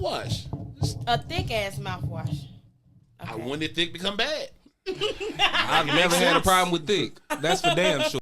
mouthwash. A thick ass mouthwash. I want it thick become bad. I've never had a problem with thick. That's for damn sure.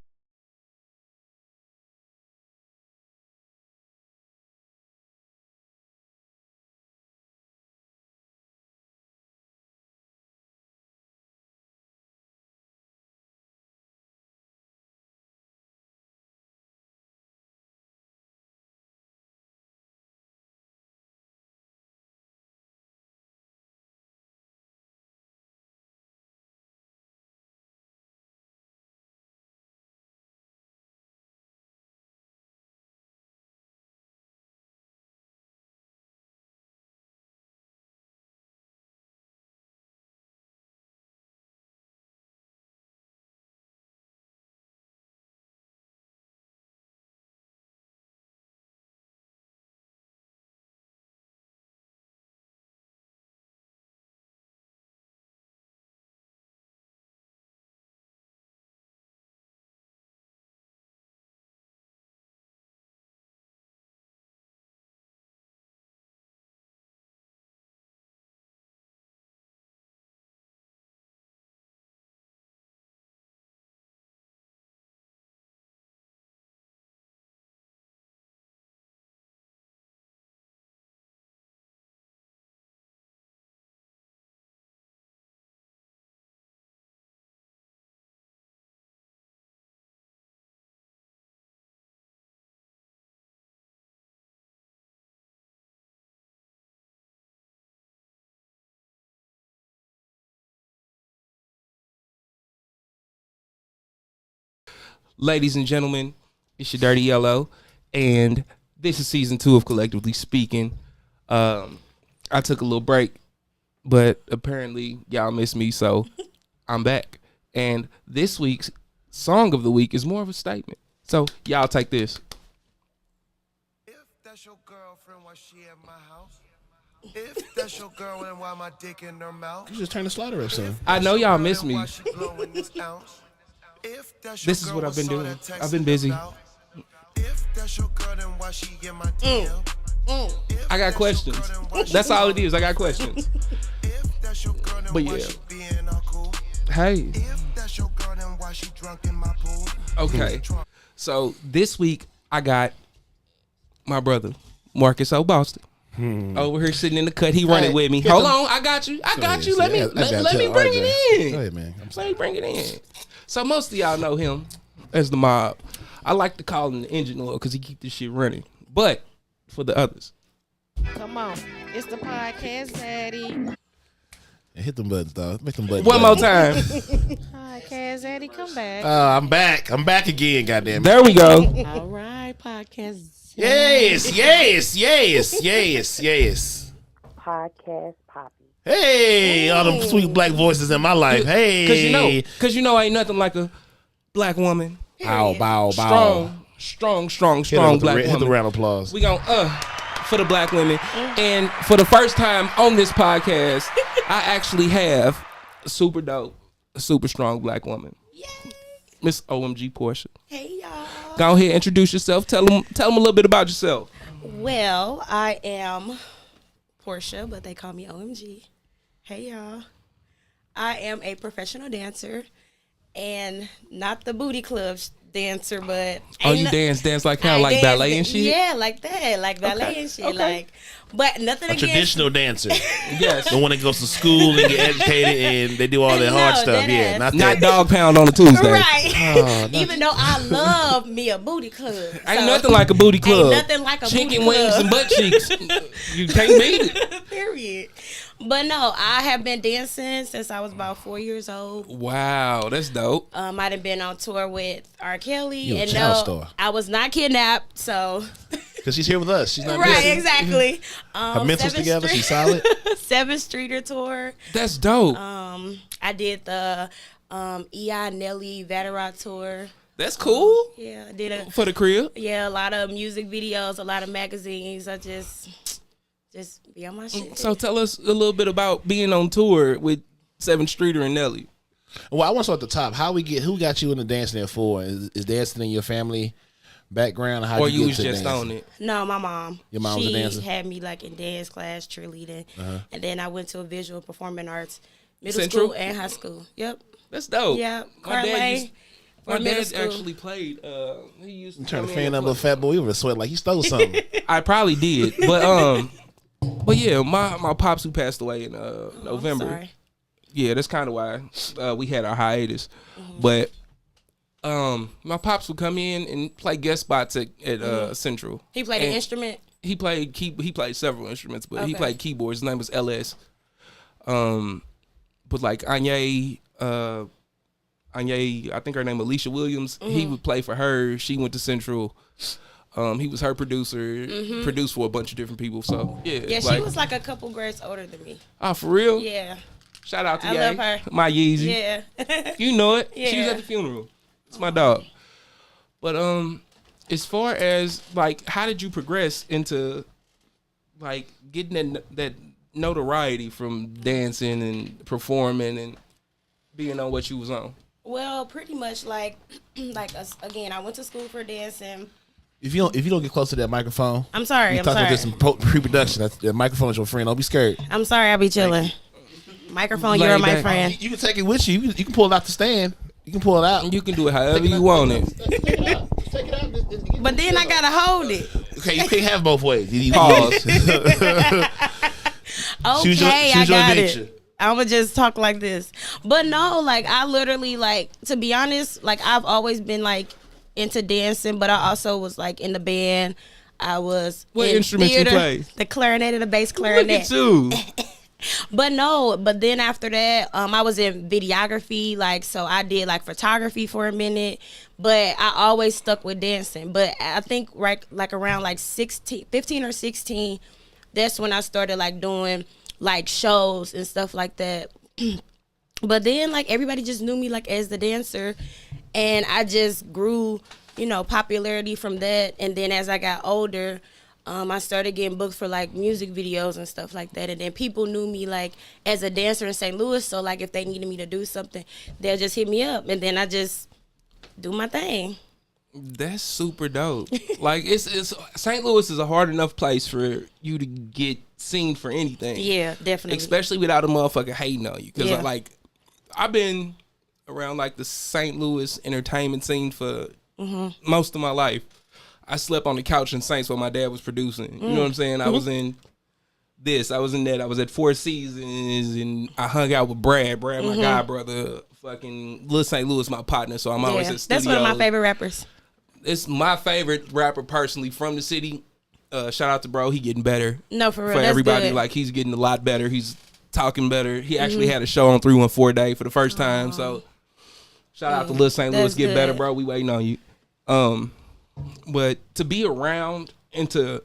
Ladies and gentlemen, it's your Dirty Yellow, and this is season 2 of Collectively Speaking. I took a little break, but apparently y'all missed me, so I'm back. And this week's song of the week is more of a statement. So y'all take this. If that's your girlfriend, why she at my house? If that's your girl, and why my dick in her mouth? You just turn the slider up, son. I know y'all missed me. This is what I've been doing. I've been busy. I got questions. That's all it is. I got questions. But yeah. Hey. Okay. So this week I got my brother Marcus O. Boston over here sitting in the cut. He running with me. Hold on, I got you. I got you. Let me bring it in. Go ahead, man. Let me bring it in. So most of y'all know him as the Mob. I like to call him the engine oil because he keep this shit running. But for the others, Come on. It's the podcast, Daddy. And hit them buttons, dog. Make them buttons. one more time. Podcast, Daddy, come back. I'm back. I'm back again, goddamn it. There we go. All right, podcast. Yes, yes, yes, yes, yes. Podcast Poppy. Hey, all them sweet black voices in my life. Hey. Cause you know ain't nothing like a black woman. Bow, bow, bow. Strong Hit black the woman. round of applause. We gon' for the black women. And for the first time on this podcast, I actually have a super dope, a super strong black woman. Yay. Miss OMG Portia. Hey, y'all. Go ahead, introduce yourself. Tell them a little bit about yourself. Well, I am Portia, but they call me OMG. Hey, y'all. I am a professional dancer and not the booty club dancer, but Oh, you dance like kind of like ballet and shit? Yeah, like that, like ballet and shit. Okay. Like, but nothing A against traditional dancer. Yes. The one that goes to school and get educated and they do all that hard No, stuff. that Yeah, ass. not Not that. dog pound on a Tuesday. Right. Even though I love me a booty club. Ain't So, nothing like a booty club. Ain't nothing like a Chicken booty wings club. and butt cheeks. You can't beat it. Period. But no, I have been dancing since I was about 4 years old. Wow, that's dope. I done been on tour with R. Kelly. You a and child no, star. I was not kidnapped, so Because she's here with us. She's not right, missing. exactly. Her mentals 7th together. Street- She's solid. 7th Streeter tour. That's dope. I did the E.I. Nelly Vatera tour. That's cool. Yeah, I did a For the crib. a lot of music videos, a lot of magazines. I just be on my shit. So tell us a little bit about being on tour with 7th Streeter and Nelly. Well, I want to start at the top. Who got you into dancing there for? Is dancing in your family background? How Or you you get was to just dancing? on it? No, my mom. Your mom was a She dancer? had me like in dance class, cheerleading, and then I went to a visual performing arts middle Central? school and high school. Yep. That's dope. Yeah. My dad, for my middle dad school. actually played. He used to I'm trying come to in fan and that little play. fat boy. He was sweat like he stole something. I probably did, but yeah, my pops who passed away in November. Sorry. Yeah, that's kind of why we had our hiatus. But my pops would come in and play guest spots at Central. He played an instrument. He played he played several instruments, but he Okay. played keyboards. His name was LS. But like Anye, I think her name Alicia Williams. He would play for her. She went to Central. He was her producer. Produced for a bunch of different people. So yeah, Yeah, she was like a couple grades older than me. oh, for real. Yeah. Shout out to I Ye. love her. My Yeezy. Yeah. You know it. She was Yeah. at the funeral. It's my dog. But as far as like, how did you progress into like getting that notoriety from dancing and performing and being on what you was on? Well, pretty much like again, I went to school for dancing. If you don't get close to that microphone, I'm sorry. you I'm talking sorry. about this in pre-production. The microphone is your friend. Don't be scared. I'm sorry. I be chilling. Microphone, Lay you're my back. friend. You can take it with you. You can pull it out the stand. You can pull it out. You can do it however you want it. Take it out. Take it out. But then I gotta hold it. Okay, you can't have both ways. You Pause. Okay, Choose your I got adventure. it. I'ma just talk like this. But no, like I literally like, to be honest, like I've always been like into dancing, but I also was like in the band. I was What in instruments you theater, play? The clarinet and the bass Look clarinet. at you. But then after that, I was in videography, like, so I did like photography for a minute, but I always stuck with dancing. But I think right, like around like 15 or 16, that's when I started like doing like shows and stuff like that. But then like everybody just knew me like as the dancer, and I just grew, popularity from that. And then as I got older, I started getting booked for like music videos and stuff like that. And then people knew me like as a dancer in St. Louis. So like if they needed me to do something, they'll just hit me up, and then I just do my thing. That's super dope. Like it's St. Louis is a hard enough place for you to get seen for anything. Yeah, definitely. Especially without a motherfucker hating on you. Because Yeah. I've been around like the St. Louis entertainment scene for most of my life. I slept on the couch in Saints while my dad was producing. You know what I'm saying? I was in this. I was in that. I was at Four Seasons, and I hung out with Brad. Brad, my god brother. Fucking Lil St. Louis, my partner. So I'm always Yeah, at studios. that's one of my favorite rappers. It's my favorite rapper personally from the city. Shout out to bro. He getting better. No, for real. For That's everybody, good. like he's getting a lot better. He's talking better. He actually had a show on 314 Day for the first time. So shout out to Lil St. Louis. That's Get better, good. bro. We waiting on you. But to be around and to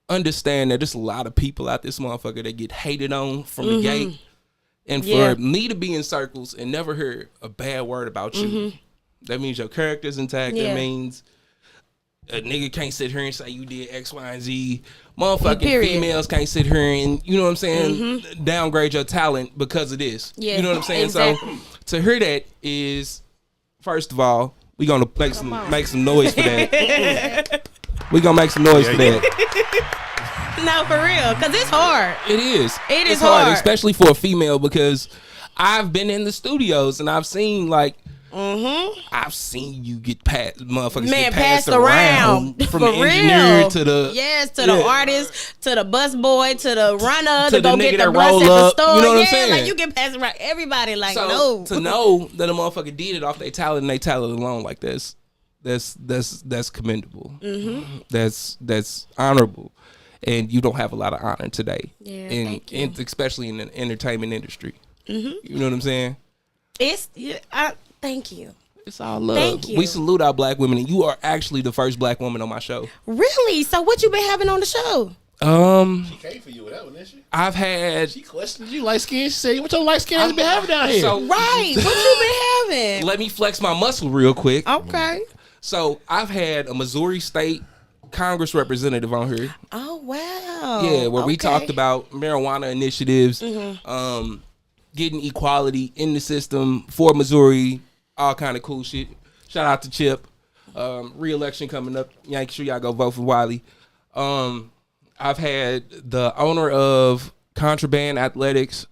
understand that there's a lot of people out this motherfucker that get hated on from the gate. And Yeah. for me to be in circles and never hear a bad word about you, that means your character's intact. Yeah. That means a nigga can't sit here and say you did X, Y, and Z. Motherfucking Period. females can't sit here and, you know what I'm saying, downgrade your talent because of this. Yeah, You know what I'm saying? exactly. So to hear that is, first of all, we gonna make some noise for that. We gonna make some noise for that. No, for real, because it's hard. It is. It is It's hard, hard. especially for a female, because I've been in the studios and I've seen like I've seen you get passed, motherfuckers Man, get passed passed around. from For the engineer real. to the Yes, to the artist, to the bus boy, to the runner, To to go the get nigga the that bus roll at the up. store. You know what I'm Yeah, saying? like you get passed around everybody. Like so no, to know that a motherfucker did it off their talent and they talent alone like this, that's commendable. That's honorable, and you don't have a lot of honor today. Yeah, and, thank you. and especially in the entertainment industry. You know what I'm saying? Thank you. It's all love. Thank you. We salute our black women, and you are actually the first black woman on my show. Really? So what you been having on the show? She came for you with that one, didn't she? I've had She questioned you light skin. She said, "What your light skin has been having down here?" so Right. What you been having? let me flex my muscle real quick. Okay. So I've had a Missouri State Congress representative on here. Oh wow. Yeah, where we Okay. talked about marijuana initiatives, Mm-hmm. getting equality in the system for Missouri, all kind of cool shit. Shout out to Chip. Re-election coming up. Make sure y'all go vote for Wiley. I've had the owner of Contraband Athletics.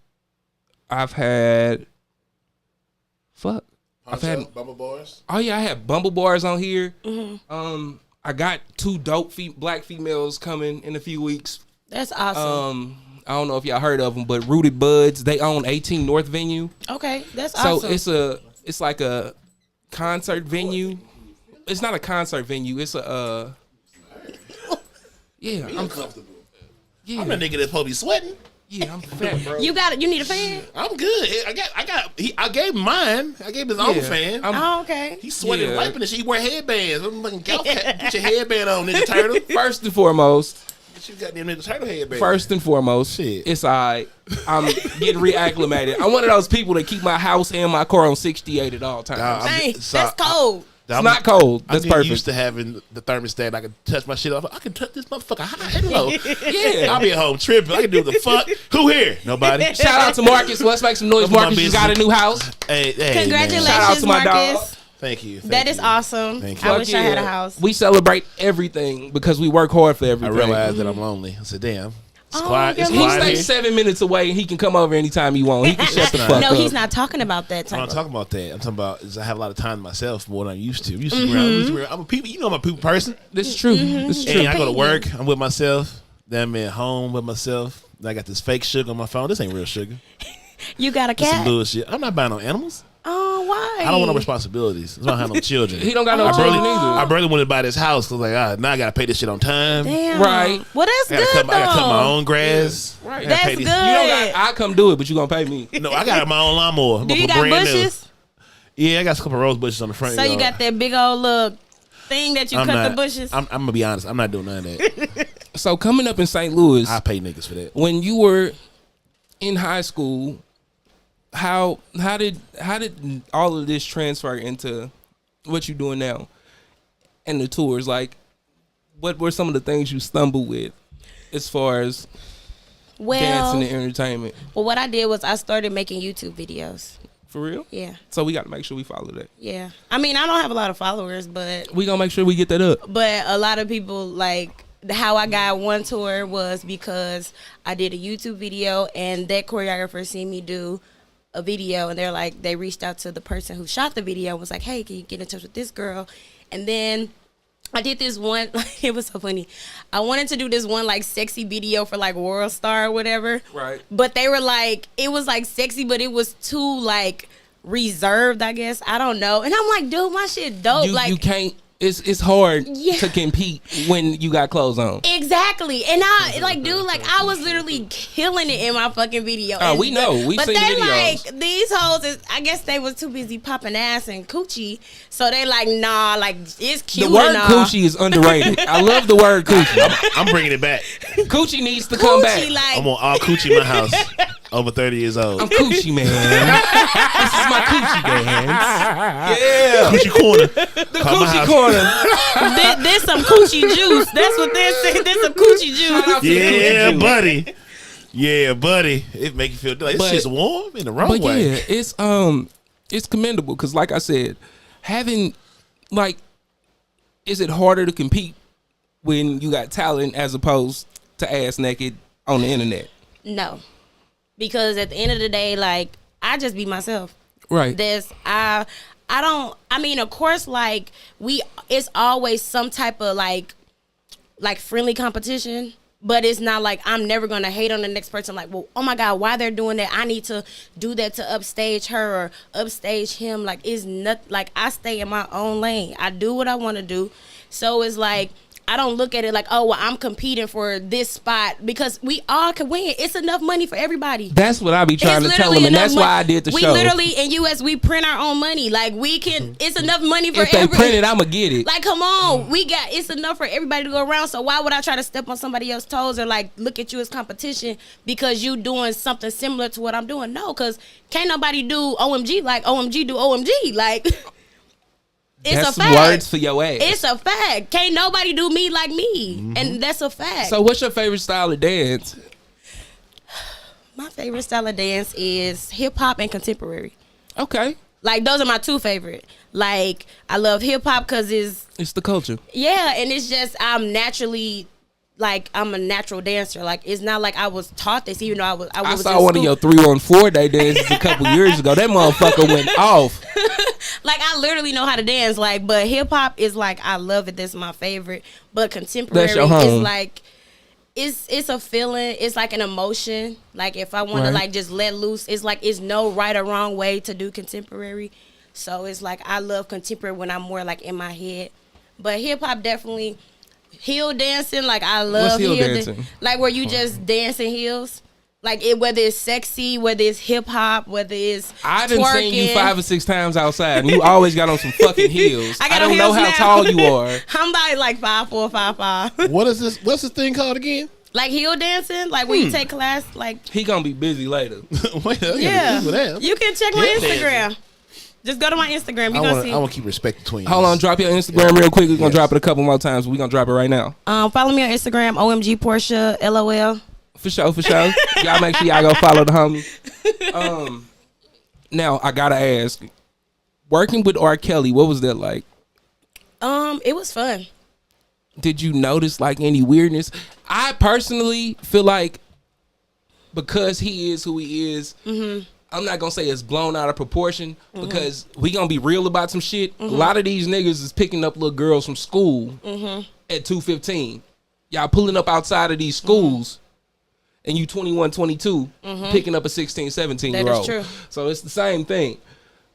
I've had Bubble Boys. Oh yeah, I had Bumble Bars on here. I got 2 dope black females coming in a few weeks. That's awesome. I don't know if y'all heard of them, but Rooted Buds. They own 18 North venue. Okay, that's So awesome. it's like a concert venue. It's not a concert venue. It's a yeah. I'm Comfortable. yeah. I'm a nigga that's supposed to be sweating. Yeah, I'm fat, bro. You need a fan? I'm good. I gave him mine. I gave his own Yeah, fan. Oh, okay. He's sweating, Yeah. wiping and shit. He wear headbands. I'm fucking get your headband on, Ninja Turtle. First and foremost, Get you goddamn Ninja Turtle headband. First and foremost, Shit. it's alright. I'm getting reacclimated. I'm one of those people that keep my house and my car on 68 at all times. Nah, Dang, so that's cold. It's not cold. That's I'm getting perfect. used to having the thermostat. I can touch my shit off. I can touch this motherfucker high and low. Yeah. I'll be at home tripping. I can do what the fuck. Who here? Nobody. Shout out to Marcus. Let's make some noise. Open my Marcus just got a business. new house. Hey, Congratulations, Shout out to my dog. Marcus. Thank you. That is awesome. Thank you. I Fuck wish I had a yeah. house. We celebrate everything because we work hard for I everything. realized that I'm lonely. I said, damn. It's Oh, quiet. It's you're He quiet stays here. 7 minutes away and he can come over anytime he wants. He can shut the fuck No, up. he's not talking about that I'm type not of. talking about that. I'm talking about is I have a lot of time to myself more than I'm used to. I'm used to be around. I'm a people. You know, I'm a people person. This is true. This is true. And I go to work. I'm with myself. Then I'm at home with myself. Then I got this fake sugar on my phone. This ain't real sugar. You got a This some cat? bullshit. I'm not buying no animals. Oh, why? I don't want no responsibilities. I don't have no children. He don't got no I children barely, I either. barely wanted to buy this house because now I gotta pay this shit on time. Damn. Right. Well, that's I gotta, good cut, I gotta cut my though. own grass. Right. I gotta That's pay these- good. You don't got. I come do it, but you gonna pay me. No, I got my own lawnmower. Do you got bushes? Yeah, I got a couple rose bushes on the front. So you yard. got that big old little thing that you I'm cut not, the bushes? I'm gonna be honest. I'm not doing none of that. So coming up in St. Louis, I pay niggas for that. when you were in high school, how did all of this transfer into what you're doing now and the tours? Like, what were some of the things you stumbled with as far as dancing and entertainment? Well, what I did was I started making YouTube videos. For real? Yeah, So we got to make sure we follow that. yeah. I mean, I don't have a lot of followers, but We gonna make sure we get that up. a lot of people like how I got one tour was because I did a YouTube video and that choreographer seen me do a video and they reached out to the person who shot the video and was like, hey, can you get in touch with this girl? And then I did this one, it was so funny. I wanted to do this one like sexy video for like World Star or whatever. Right. But they were like, it was like sexy, but it was too like reserved, I guess. I don't know. And I'm like, dude, my shit dope. You can't. It's hard Yeah. to compete when you got clothes on. Exactly. And I like, dude, like I was literally killing it in my fucking video. Oh, And we know. We've but seen they the videos. like these hoes I guess they was too busy popping ass and coochie. So they like, nah, like it's cute. The word and all. coochie is underrated. I love the word coochie. I'm bringing it back. Coochie needs to come back. Coochie, like I'm on all coochie in my house. Over 30 years old. I'm coochie man. This is my coochie dance. Yeah. Coochie corner. The Call my coochie house. corner. there's some coochie juice. That's what they're saying. There's some coochie Shout out juice. to the Yeah, coochie juice. buddy. Yeah, buddy. It make you feel like But- it's just warm in the wrong But way. yeah, it's commendable because, like I said, having like, is it harder to compete when you got talent as opposed to ass naked on the internet? No. Because at the end of the day, like I just be myself. Right. I don't, I mean, of course, like it's always some type of like friendly competition, but it's not like I'm never going to hate on the next person. Like, well, oh my God, why they're doing that? I need to do that to upstage her or upstage him. Like, it's not like I stay in my own lane. I do what I want to do. So it's like, I don't look at it like, oh, well, I'm competing for this spot because we all can win. It's enough money for everybody. That's what I be trying to tell them, and enough that's why I did the we show. We literally in US we print our own money. Like we can. It's enough money for If they everybody. print it, I'ma get it. Like come on, it's enough for everybody to go around. So why would I try to step on somebody else's toes or like look at you as competition because you doing something similar to what I'm doing? No, because can't nobody do OMG like OMG do OMG like. It's That's a fact. words for your ass. It's a fact. Can't nobody do me like me, and that's a fact. So what's your favorite style of dance? My favorite style of dance is hip hop and contemporary. Okay. Like those are my two favorite. Like I love hip hop because It's the culture. yeah, and it's just I'm naturally like I'm a natural dancer. Like it's not like I was taught this, even though I was I in saw one of your school. 3-on-4 day dances a couple years ago. That motherfucker went off. Like I literally know how to dance. Like, but hip hop is like I love it. That's my favorite. But contemporary That's your home. is like it's a feeling. It's like an emotion. Like if I want to Right. like just let loose, it's like it's no right or wrong way to do contemporary. So it's like I love contemporary when I'm more like in my head. But hip hop definitely heel dancing. Like I love What's heel heel dancing? like where you just dance in heels. Like it, whether it's sexy, whether it's hip hop, whether it's I done seen you twerking. 5 or 6 times outside, and you always got on some fucking heels. I I, got on don't know heels how now. tall you are. I'm about like 5'4", 5'5". What is this? What's this thing called again? Like heel dancing, like when you take class, like He gonna be busy later. Wait, I gotta yeah, Google that. you can check my Heel Instagram. Just go to my Instagram. You I gonna want see. to keep respect between. Hold on, drop your Instagram real quick. We're gonna Yes. drop it a couple more times. We're gonna drop it right now. Follow me on Instagram, OMG Portia, LOL. For sure, for sure. Y'all make sure y'all go follow the homie. Now I gotta ask, working with R. Kelly, what was that like? It was fun. Did you notice like any weirdness? I personally feel like because he is who he is, I'm not gonna say it's blown out of proportion because we gonna be real about some shit. A lot of these niggas is picking up little girls from school at 2:15. Y'all pulling up outside of these schools and you 21, 22 picking up a 16, 17 That year is old. true. So it's the same thing.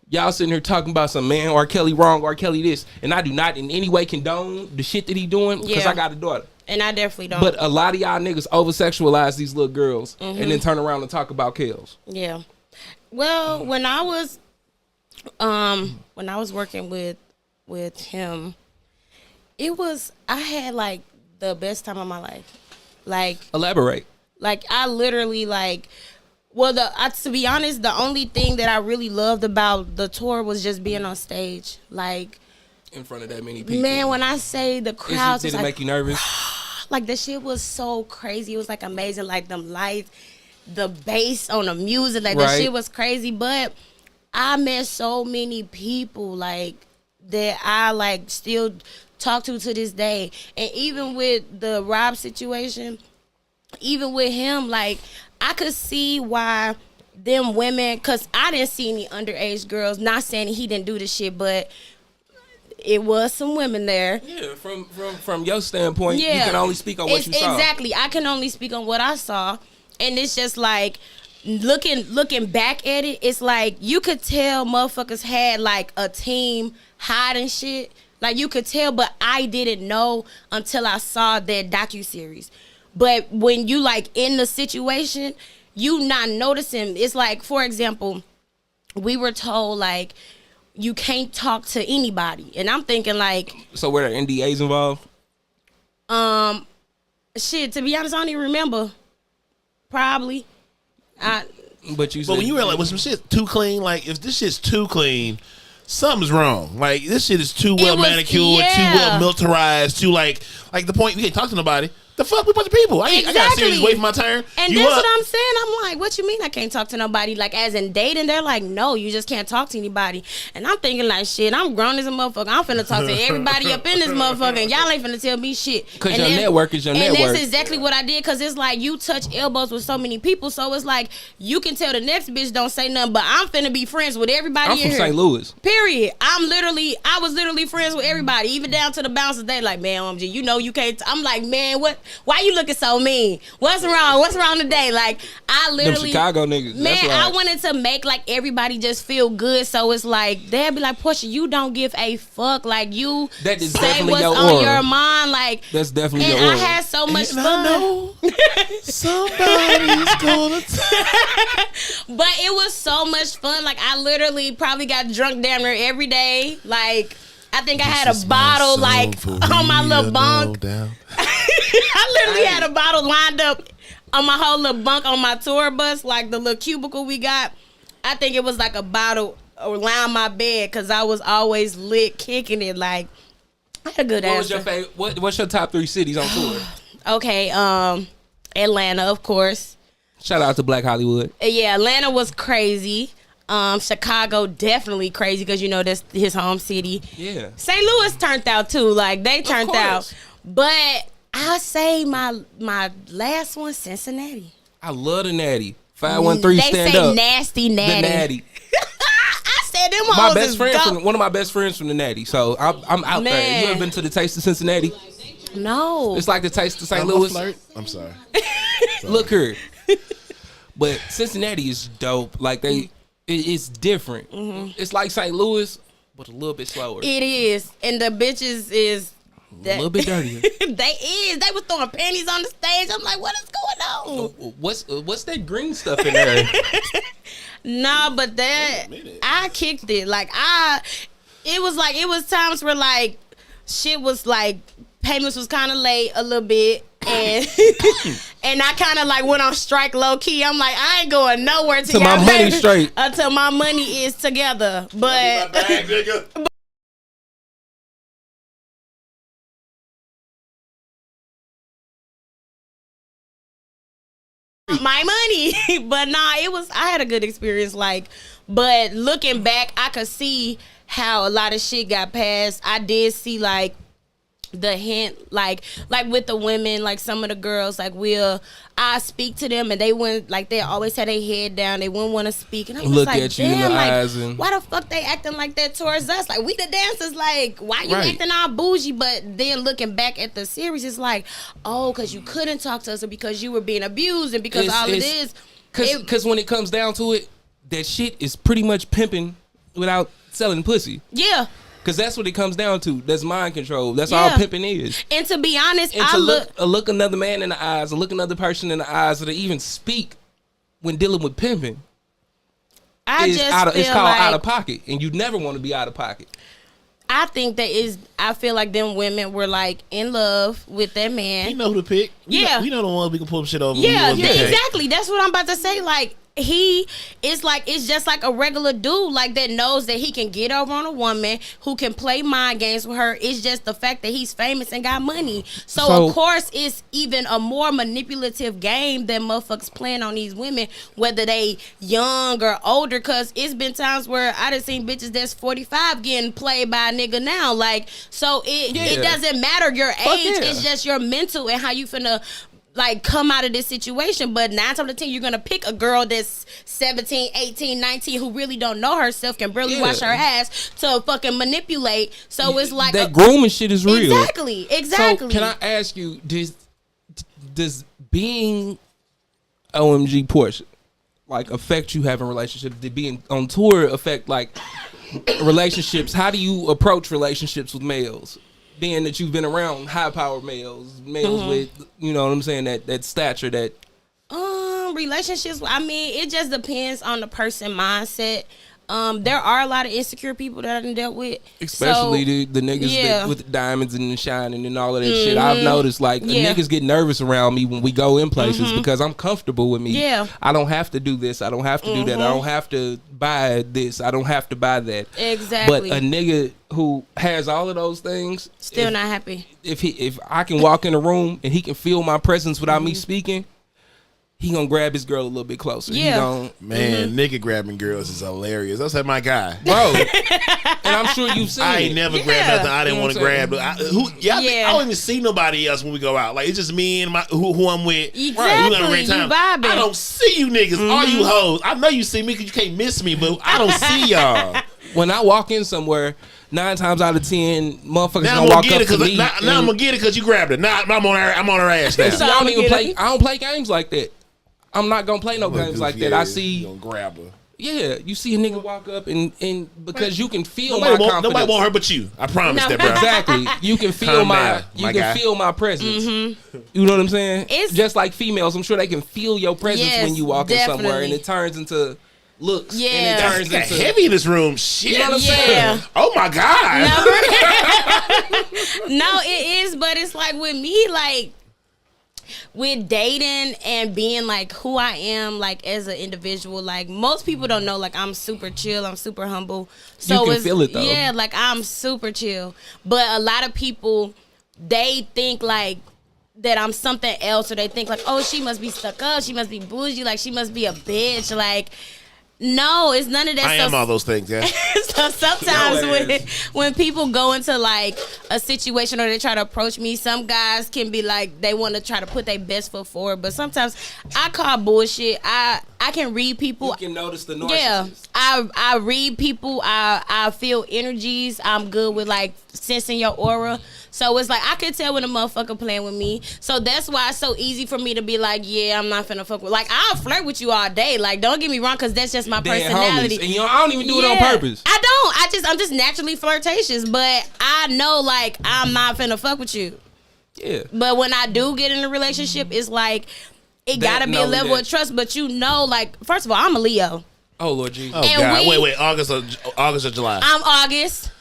Y'all sitting here talking about some man, R. Kelly wrong, R. Kelly this, and I do not in any way condone the shit that he doing because Yeah. I got a daughter. And I definitely don't. But a lot of y'all niggas over sexualize these little girls and then turn around and talk about Kells. yeah. Well, when I was working with him, it was I had like the best time of my life. Like Elaborate. I literally like, well, to be honest, the only thing that I really loved about the tour was just being on stage. Like, In front of that many people. man, when I say the crowds, Did was it like, make you nervous? like the shit was so crazy. It was like amazing. Like them lights, the bass on the music, like the Right. shit was crazy. But I met so many people like that I like still talk to this day. And even with the Rob situation, even with him, like I could see why them women, cause I didn't see any underage girls. Not saying he didn't do this shit, but it was some women there. Yeah, from your standpoint, you can only speak on what you saw. Exactly. I can only speak on what I saw. And it's just like looking back at it, it's like you could tell motherfuckers had like a team hiding shit. Like you could tell, but I didn't know until I saw that docuseries. But when you like in the situation, you not noticing. It's like, for example, we were told like you can't talk to anybody. And I'm thinking like, So were there NDAs involved? shit, to be honest, I don't even remember. Probably. But you said But when you were like, was some shit too clean? Like, if this shit's too clean, something's wrong. Like, this shit is too well was- manicured, yeah. too well militarized, too like the point we can't talk to nobody. The fuck, we a bunch of people. I got a serious Exactly. wait for my turn. And You that's up? what I'm saying. I'm like, what you mean I can't talk to nobody? Like, as in dating, they're like, no, you just can't talk to anybody. And I'm thinking like, shit, I'm grown as a motherfucker. I'm finna talk to everybody up in this motherfucker, and y'all ain't finna tell me shit. Because And your then- network is your and network. that's exactly what I did, because it's like you touch elbows with so many people, so it's like you can tell the next bitch don't say nothing, but I'm finna be friends with everybody I'm in from here. St. Louis. Period. I was literally friends with everybody, even down to the bouncers. They like, man, OMG, you know you can't. I'm like, man, what? Why you looking so mean? What's wrong? What's wrong today? Like, I Them literally, Chicago niggas. man, That's I right. wanted to make like everybody just feel good. So it's like they'd be like, Portia, you don't give a fuck. Like you That is say definitely what's your on aura. your mind. Like, That's definitely and your I aura. had so much And I fun. know somebody's gonna But it was so much fun. Like I literally probably got drunk damn near every day. Like I think I had a bottle like on my little bunk. I literally had a bottle lined up on my whole little bunk on my tour bus, like the little cubicle we got. I think it was like a bottle around my bed because I was always lit, kicking it. Like I had a good What was answer. your favorite? What's your top 3 cities on tour? Okay, Atlanta, of course. Shout out to Black Hollywood. Yeah, Atlanta was crazy. Chicago definitely crazy because you know that's his home city. Yeah. St. Louis turned out too. Like they turned course. out. But I'll say my last one, Cincinnati. I love the Natty. 513 They stand say up. nasty natty. The Natty. I said them My hoes best is friend, dope. one of my best friends from the Natty. So I'm out there. Man. You ever been to the Taste of Cincinnati? No. It's like the Taste of St. I'm a Louis. flirt. I'm sorry. Look here. But Cincinnati is dope. Like it's different. It's like St. Louis, but a little bit slower. It is. And the bitches is A little bit dirtier. They was throwing panties on the stage. I'm like, what is going on? What's that green stuff in there? Nah, but that I kicked it. Like it was times where like shit was like payments was kind of late a little bit, and and I kind of like went on strike low key. I'm like, I ain't going nowhere till my y'all money pay- straight. until my money is together. But my money. But nah, I had a good experience. Like, but looking back, I could see how a lot of shit got passed. I did see like the hint, like with the women, like some of the girls, like I speak to them and they wouldn't, like they always had their head down, they wouldn't want to speak, and I'm just Look like, at you in damn, the like eyes and- why the fuck they acting like that towards us? Like we the dancers, like why you Right. acting all bougie? But then looking back at the series, it's like, oh, because you couldn't talk to us, or because you were being abused, and because all of this. Because when it comes down to it, that shit is pretty much pimping without selling pussy. Yeah. Because that's what it comes down to. That's mind control. That's all Yeah. pimping is. And to be honest, And I to look. look another man in the eyes, or look another person in the eyes, or to even speak when dealing with pimping I is just it's feel called like, out of pocket, and you never want to be out of pocket. I think I feel like them women were like in love with that man. You know who to pick. Yeah. We know the ones we can pull some shit over. Yeah, We know the- exactly. That's what I'm about to say. Like he is like, it's just like a regular dude, like that knows that he can get over on a woman, who can play mind games with her. It's just the fact that he's famous and got money. So of course it's even a more manipulative game that motherfuckers playing on these women, whether they young or older. Cause it's been times where I done seen bitches that's 45 getting played by a nigga now. Like, so it doesn't matter your age. yeah. It's just your mental and how you finna like come out of this situation. But 9 times out of 10 you're gonna pick a girl that's 17, 18, 19 who really don't know herself, can barely wash her ass, to fucking manipulate. So it's like that grooming shit is real. Exactly. So can I ask you, does being OMG Portia like affect you having relationships? Did being on tour affect like relationships? How do you approach relationships with males? Being that you've been around high powered males with, you know what I'm saying, that stature, that relationships, I mean, it just depends on the person mindset. There are a lot of insecure people that I done dealt with, especially the niggas that, with the diamonds and the shining and all of that shit. I've noticed like niggas get nervous around me when we go in places because I'm comfortable with me. Yeah. I don't have to do this. I don't have to do that. I don't have to buy this. I don't have to buy that. Exactly. But a nigga who has all of those things, still not happy. If I can walk in a room and he can feel my presence without me speaking, he gonna grab his girl a little bit closer. Yeah. Man, nigga grabbing girls is hilarious. That's like my guy. Bro. And I'm sure you've seen I it. ain't never grabbed nothing I didn't You know want to what I'm grab. saying? I don't even see nobody else when we go out. Like, it's just me and who I'm with. Exactly. We having a great time. You vibing. I don't see you niggas. All you hoes. I know you see me because you can't miss me, but I don't see y'all. When I walk in somewhere, 9 times out of 10, motherfuckers Now gonna I'm walk gonna up get it to me. now I'm gonna get it because you grabbed it. Now I'm on her ass now. So I don't I'ma even get play. it. I don't play games like that. I'm not gonna play no games like that. I You see. gonna grab her. Yeah, you see a nigga walk up and because you can feel my Nobody confidence. want her but you. I promise No. that, bro. Exactly. You can feel Calm my down, you my can guy. feel my presence. You know what I'm saying? It's- just like females. I'm sure they can feel your presence Yes, when you walk in somewhere, and definitely. it turns into looks. Yeah. And it It's turns got into heavy in this room. Shit. You know what I'm Yeah. saying? Oh my God. No, it is, but it's like with me, like with dating and being like who I am, like as an individual, like most people don't know, like I'm super chill, I'm super humble. So You can it's, feel it, though. Yeah, like I'm super chill. But a lot of people, they think like that I'm something else, or they think like, oh, she must be stuck up, she must be bougie, like she must be a bitch, like. No, it's none of that. I am all those things, yeah. So sometimes when people go into like a situation or they try to approach me, some guys can be like they want to try to put their best foot forward, but sometimes I call bullshit. I can read people. You can notice the narcissist. Yeah, I read people. I feel energies. I'm good with like sensing your aura. So it's like I can tell when a motherfucker playing with me. So that's why it's so easy for me to be like, yeah, I'm not finna fuck with. Like I'll flirt with you all day. Like don't get me wrong, because that's just my personality. And I don't even do it on purpose. I don't. I'm just naturally flirtatious, but I know like I'm not finna fuck with you. Yeah. But when I do get in a relationship, it's like it gotta be a level of trust. But you know, like first of all, I'm a Leo. Oh Lord Jesus. Oh God! Wait, August or July? I'm August.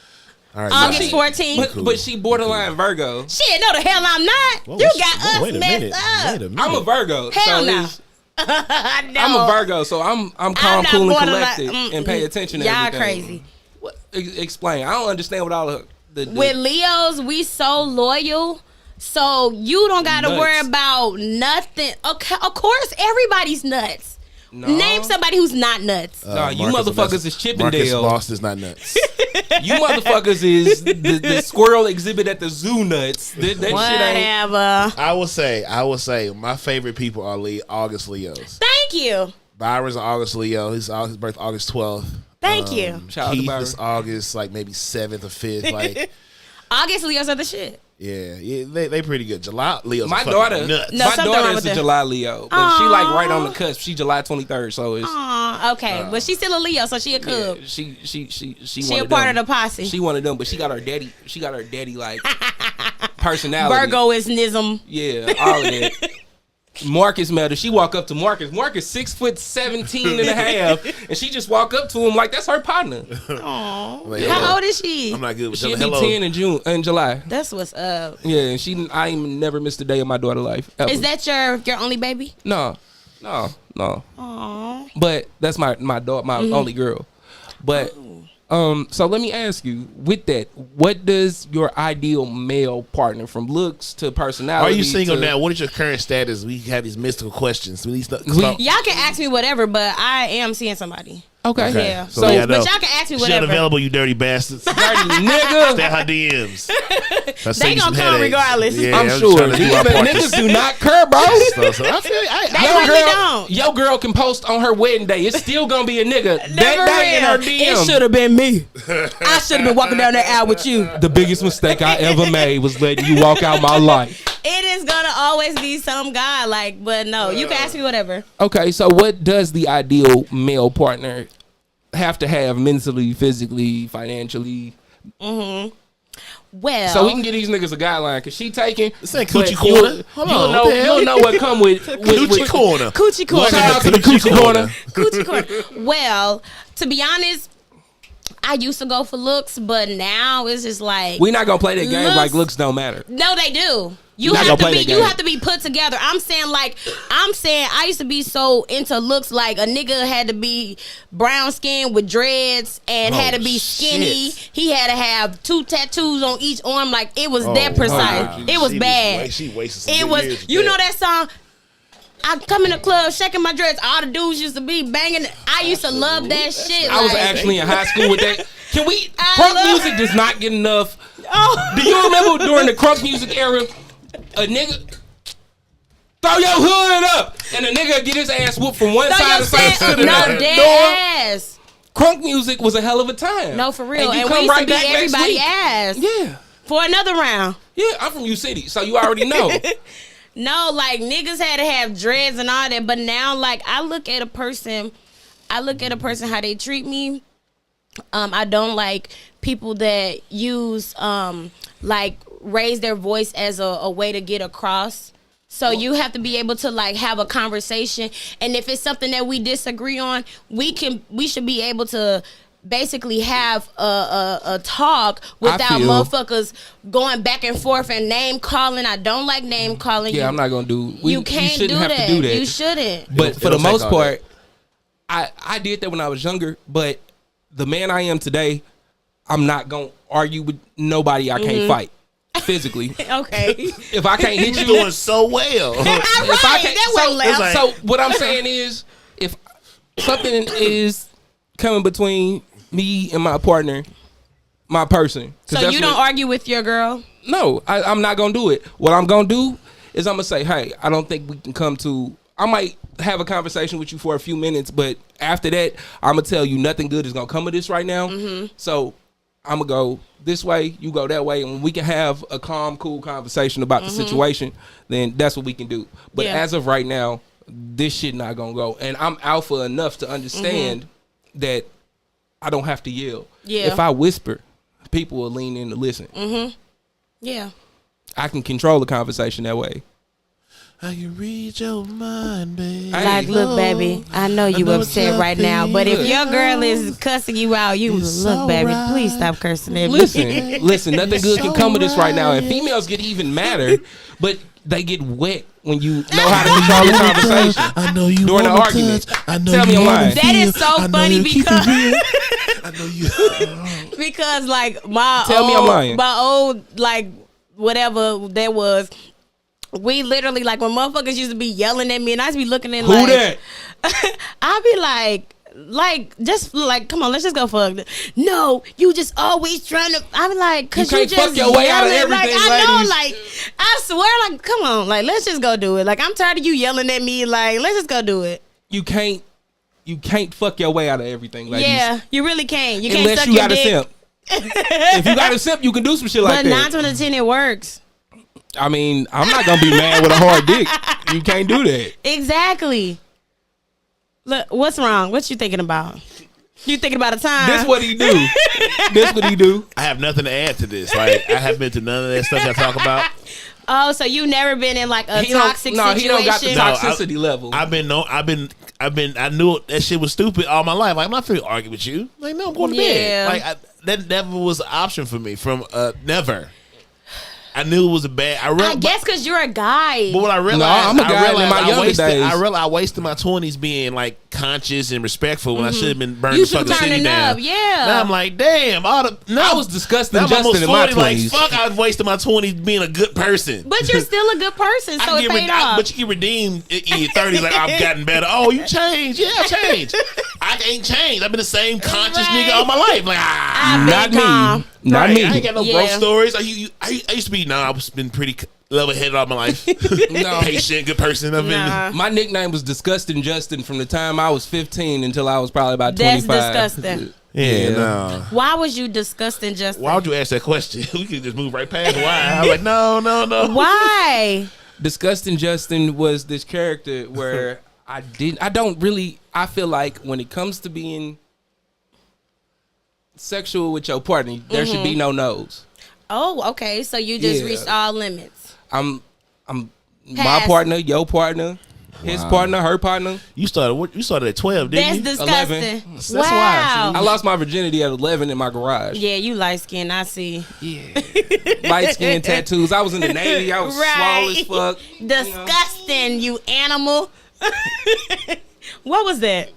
All right, August 14th. But she borderline Virgo. Shit, no, the hell I'm not. Whoa, you got us wait a messed minute. up. Wait a minute. I'm a Virgo. Hell so no. it's- No. I'm a Virgo, so I'm calm, not cool, and borderline- collected, and pay attention to Y'all everything. crazy. What? Explain. I don't understand what all the With Leos, we so loyal. So you don't got to Nuts. worry about nothing. Okay, of course, everybody's nuts. No. Name somebody who's not nuts. Nah, you Marcus motherfuckers is Marcus Chippendale. Boss is not nuts. You motherfuckers is the squirrel exhibit at the zoo nuts. That shit ain't. Whatever. I will say, my favorite people are August Leos. Thank you. Byron's an August Leo. His birth August 12th. Thank you. Shout out to Keith Byron. is August, like maybe 7th or 5th. Like, August Leos are the shit. yeah, they pretty good. July Leos. My are fucking daughter, nuts. No, my something daughter wrong is with a that. July Leo, but she like right on the cusp. She July 23rd, so it's Aw, okay. But she's still a Leo, so she a cub. yeah, she She one a of part them. of the posse. She one of them, but she got her daddy. She got her daddy like personality. Virgoism. Yeah, all of that. Marcus met her. She walk up to Marcus. Marcus 6'17" and a half, and she just walk up to him like that's her partner. Aw. Like, How old is she? I'm not good with She'll them. be 10 in July. That's what's up. Yeah, and I ain't never missed a day of my daughter's life. Ever. Is that your only baby? No. Aw. But that's my daughter, my only girl. But so let me ask you, with that, what does your ideal male partner, from looks to Are personality? you single to, now? What is your current status? We have these mystical questions. Y'all can ask me whatever, but I am seeing somebody. Okay. Yeah. So yeah, I know. but y'all can ask me She whatever. unavailable, you dirty bastards. Dirty nigga. Stay her DMs. They gonna come regardless. Yeah, I'm just sure. trying to do These our part. niggas do not care, bro. So I feel They Your really girl, don't. your girl can post on her wedding day. It's still gonna be a nigga that Never day in her real. DM. It should have been me. I should have been walking down that aisle with you. The biggest mistake I ever made was letting you walk out my life. It is gonna always be some guy, like, but no, you can ask me whatever. Okay, so what does the ideal male partner have to have mentally, physically, financially? Well, So we can get these niggas a guideline, because she taking. This ain't but Coochie Corner. Hold on, what the hell? You'll know what come with Coochie Corner. Coochie corner. Shout out to the Coochie Corner. Coochie corner. Well, to be honest, I used to go for looks, but now it's just like We not gonna play that game Looks- like looks don't matter. no, they do. You Not have gonna to play be. that You game. have to be put together. I'm saying I used to be so into looks. Like a nigga had to be brown skin with dreads and had to be skinny. shit. He had to have 2 tattoos on each arm. Like it was that precise. wow. It was She bad. She wasted some It good was. years with You know that song. I come in the club shaking my dreads. All the dudes used to be banging. I used to love that shit. I was like, actually in high school with that. Can we? I Crunk love- music does not get enough. Oh. Do you remember during the crunk music era, a nigga throw your hood up and a nigga get his ass whooped from one So side you're of the side saying to the no other dead door? ass. Crunk music was a hell of a time. No, for real. And you And we come used to right beat back next everybody week. ass Yeah, for another round. yeah. I'm from U City, so you already know. No, like niggas had to have dreads and all that, but now like I look at a person how they treat me. I don't like people that use like raise their voice as a way to get across. So you have to be able to like have a conversation, and if it's something that we disagree on, we should be able to basically have a talk without feel- motherfuckers going back and forth and name calling. I don't like name calling. Yeah, I'm not gonna do. You can't shouldn't do have that. to do that. You shouldn't. But for It'll the take most all part, I did that when I was younger. But the man I am today, I'm not gonna argue with nobody I can't fight physically. Okay. If I can't hit You're you, doing so well. if I Right, can't, that wasn't loud. so what I'm saying is, if something is coming between me and my partner, my person. So you don't argue with your girl? No, I'm not gonna do it. What I'm gonna do is I'm gonna say, hey, I don't think we can come to. I might have a conversation with you for a few minutes, but after that, I'm gonna tell you nothing good is gonna come of this right now. So I'm gonna go this way, you go that way, and when we can have a calm, cool conversation about the situation, then that's what we can do. But as of right now, this shit not gonna go. And I'm alpha enough to understand that I don't have to yell. Yeah. If I whisper, people will lean in to listen. Yeah. I can control the conversation that way. I can read your mind, baby. Like, look, baby, I know you upset right now, but if your girl is cussing you out, you look, baby, please stop cursing at me. Listen, nothing good can come of this right now. And females get even madder, but they get wet when you know how to control the conversation. I know you during the wanna argument. touch. I know Tell me you I'm wanna lying. That is so I know funny you keep it because real. I know you. because like my Tell me I'm lying. my old like whatever that was. We literally like when motherfuckers used to be yelling at me, and I used to be looking at Who like that? I'd be like just like come on, let's just go fuck. No, you just always trying to. I'm like, cause You you can't just fuck your way out of yelling. Like everything, I know, ladies. like I swear, like come on, like let's just go do it. Like I'm tired of you yelling at me. Like let's just go do it. You can't fuck your way out of everything, ladies. Yeah, you really can't. You can't Unless suck you your got a dick. simp. If you got a simp, you can do some shit like But 9 that. times out of 10 it works. I mean, I'm not gonna be mad with a hard dick. You can't do that. Exactly. Look, what's wrong? What you thinking about? You thinking about a time? This what he do. This what he do. I have nothing to add to this. Like I haven't been to none of that stuff y'all talk about. Oh, so you never been in like a toxic situation? He don't got the No, toxicity level. I knew that shit was stupid all my life. Like I'm not finna argue with you. Like no, I'm going to Yeah. bed. Like that never was an option for me. From never. I knew it was a bad. I guess because you're a guy. But what I realized, No, I'm a guy in my younger wasted, days. I realized I wasted my 20s being like conscious and respectful when I should have been burning You the fucking should've city turning down. up, yeah. Now I'm like, damn, I was disgusting now I'm Justin almost in my 40, like 20s. fuck, I wasted my 20s being a good person. But you're still a good person, so it paid off. But you can redeem in your 30s like I've gotten better. Oh, you changed. Yeah, I changed. I ain't changed. I've been the same conscious Right. nigga all my life. Like I've Not been calm. me. Not right, me. I ain't got no Yeah. growth stories. I used to be. No, I've been pretty level-headed all my life. No. Patient, good person. I've been. Nah. My nickname was Disgusting Justin from the time I was 15 until I was probably about That's 25. disgusting. Yeah, no. Why was you disgusting, Justin? Why would you ask that question? We could just move right past why. I was like, no. Why? Disgusting Justin was this character where I feel like when it comes to being sexual with your partner, there should be no no's. Oh, okay. So you just Yeah. reached all limits. I'm my Pass. partner, your partner, his partner, her partner. You started at 12, didn't That's you? disgusting. 11. That's Wow. I lost my virginity at 11 in my garage. Yeah, you light skinned. I see. Light skin tattoos. I was in the Navy. I was swole as fuck. Disgusting, you animal. What was that?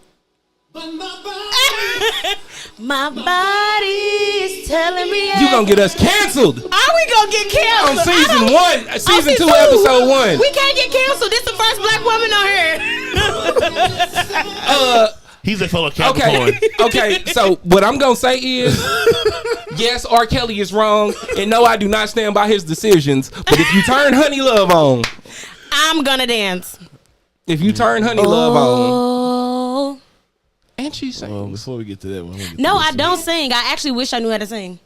My body's telling me. You gonna get us canceled Are we gonna get on canceled? season 1, On season 2, episode 1. We can't get canceled. This is the first black woman on here. He's a fellow Capricorn. Okay. So what I'm gonna say is, yes, R. Kelly is wrong, and no, I do not stand by his decisions. But if you turn Honey Love on, I'm gonna dance. if you turn Honey Love on, Oh. and she sings. Well, before we get to that one, No, I don't sing. I actually wish I knew how to sing.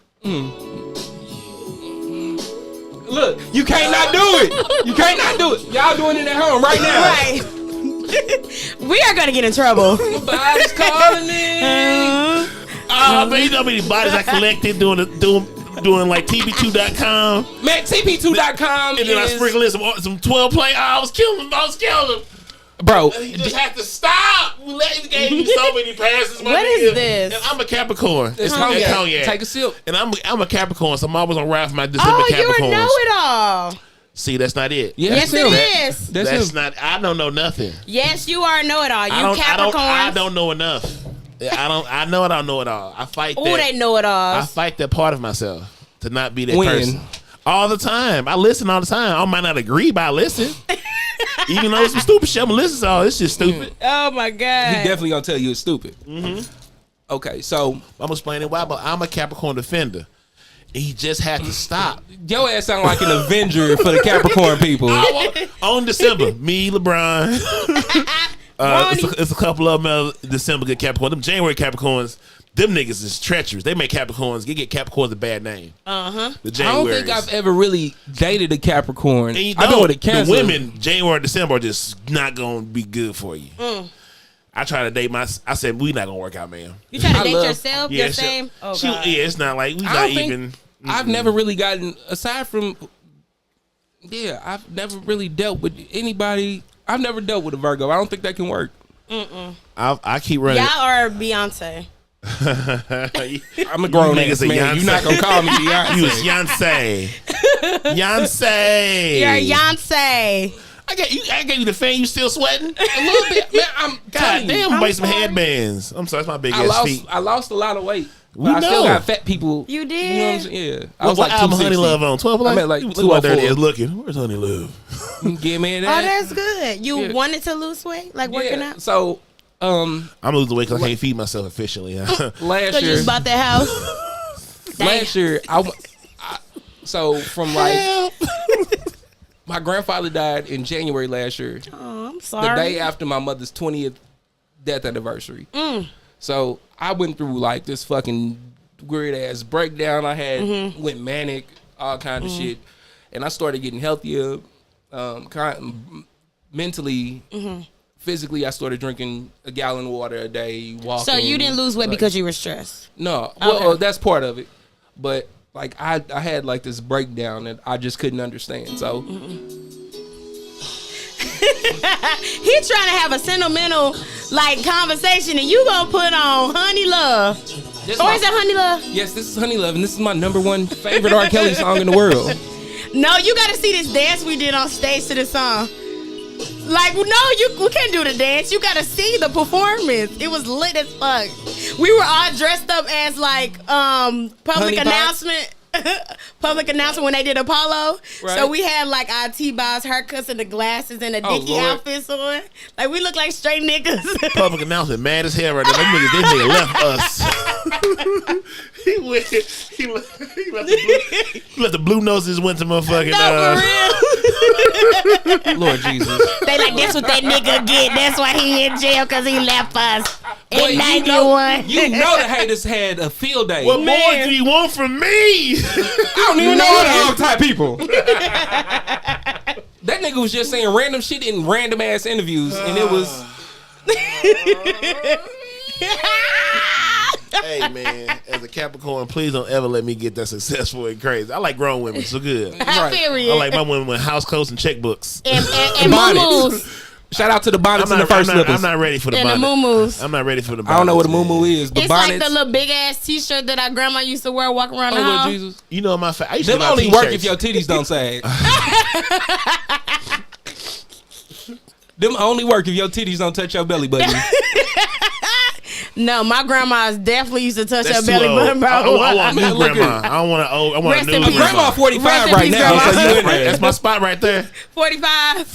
Look, you can't not do it. You can't not do it. Y'all doing it at home right now. Right. We are gonna get in trouble. Nobody's calling me. man, you know how many bodies I collected doing like TB2.com, Man, TP2.com and then I sprinkle in some 12 play. I was killing them. Bro, You just have to stop. We gave you so many passes. My What nigga. is this? And I'm a Capricorn. it's Cognac. cognac. Take a sip. And I'm a Capricorn, so I'm always on ride for my December Oh, you're a Capricorns. know-it-all. See, that's not it. Yeah, Yes, that's him. it is. That's That's him. not. I don't know nothing. Yes, you are a know-it-all. You I Capricorns. don't know enough. I know I don't know it all. I fight Oh, that. they know-it-alls. I fight that part of myself to not be that When? person. All the time. I listen all the time. I might not agree, but I listen. Even though it's some stupid shit, I'm gonna listen to all this shit stupid. Oh my god. He definitely gonna tell you it's stupid. Okay, so I'm explaining why, but I'm a Capricorn defender. He just had to stop. your ass sound like an Avenger for the Capricorn people. On December, me, LeBron. It's a couple of them December good Capricorn. Them January Capricorns, them niggas is treacherous. They make Capricorns, they get Capricorns a bad name. The I don't Januaries. think I've ever really dated a Capricorn. And you I've been with a the Cancer. women, January and December are just not going to be good for you. I try to date I said, we not going to work out, man. You try to I date love- yourself? Yeah, Your same? Oh, God. it's not like, we I not don't think- even. I've never really gotten, aside from, I've never really dealt with anybody. I've never dealt with a Virgo. I don't think that can work. I keep running. Y'all are Beyonce. I'm a grown You niggas ass a man. You're not Beyonce. gonna call me Beyonce. You was Beyonce. Beyonce. You're Beyonce. I gave you the fan. You still sweating? A little bit, man. I'm God telling you. damn, I'm buy some sorry. headbands. I'm sorry, that's my big ass feet. I lost a lot of weight. But We I still know. got fat people. You You know what I'm did? saying? Yeah. I What was like album Honey 260. Love on? 12 I'm at like Look what dirty 204. is looking. Where's Honey Love? Give me Oh, that. that's good. You Yeah. wanted to lose weight? Like working Yeah. out? So, I'm losing weight because I can't feed myself efficiently. last Because you year, just bought that house? last year, so from like my grandfather died in January last year. Oh, I'm The sorry. day after my mother's 20th death anniversary. So I went through like this fucking weird ass breakdown. I had went manic, all kind of shit, and I started getting healthier, mentally, physically. I started drinking a gallon of water a day, walking. So you didn't lose weight like- because you were stressed? No, well, Okay. that's part of it, but like I had like this breakdown that I just couldn't understand. So. He trying to have a sentimental like conversation, and you gonna put on Honey Love, This or my- is it Honey Love? Yes, this is Honey Love, and this is my #1 favorite R. Kelly song in the world. No, you gotta see this dance we did on stage to this song. Like, no, we can't do the dance. You gotta see the performance. It was lit as fuck. We were all dressed up as like public Honey Pot? announcement. Public announcement when they did Apollo. Right. So we had like our T-Boss haircuts and the glasses and the Oh, Dickie Lord. outfits on. Like we look like straight niggas. Public announcement, mad as hell right now. Them nigga left us. he left the blue noses, went to motherfucking. No, for real. Lord Jesus. They like, that's what that nigga get. That's why he in jail, because he left us Boy, in 91. You know the haters had a field day. What more Man. do you want from me? I don't even know all the hog type people. That nigga was just saying random shit in random ass interviews, and it was Hey man, as a Capricorn, please don't ever let me get that successful and crazy. I like grown women, so good. Right. Period. I like my women with house coats and checkbooks. and Bonnets. moo-moos. shout out to the bonnets and the I'm first not, slippers. I'm not ready for the And the bonnet. moo-moos. I'm not ready for the bonnet. I don't know what a moo is, but It's bonnets. like the little big ass T-shirt that our grandma used to wear walking around oh the Lord house. Jesus. You know my I used to Them buy only work t-shirts. if your titties don't sag. Them only work if your titties don't touch your belly button. No, my grandma's definitely used to touch That's her too belly old. button, bro. I want a Man, new look grandma. at- I don't want to old. I want Rest a new in My peace. grandma. grandma 45 Rest in right peace, now, grandma. so you in there. That's my spot right there. 45.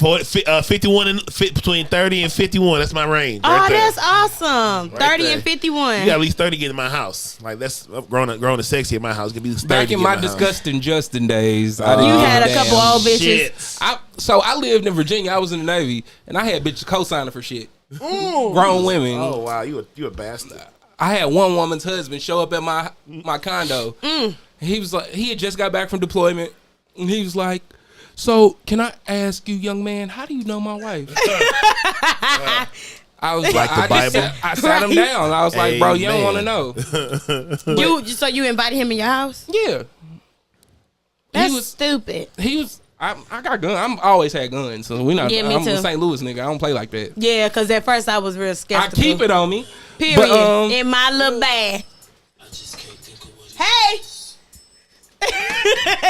51 and between 30 and 51. That's my range. Oh, Right there. that's awesome. Right 30 there. and 51. You got at least 30 get in my house. Like that's grown and sexy in my house. Give me 30 Back in get my in house. disgusting Justin days, I didn't You give had a damn. couple old bitches. Shit. So I lived in Virginia. I was in the Navy, and I had bitches co-signing for shit. Grown women. Oh wow, you a bastard. I had one woman's husband show up at my condo. He was like, he had just got back from deployment, and he was like, "So can I ask you, young man, how do you know my wife?" I was like, the Bible? I sat him down. I was like, "Bro, you don't want to Amen. know." So you invited him in your house? Yeah, That's stupid. he was. I got guns. I'm always had guns, so we not. Yeah, me I'm a too. St. Louis nigga. I don't play like that. Yeah, because at first I was real I skeptical. keep it on me. Period. But, in my little bag. Hey!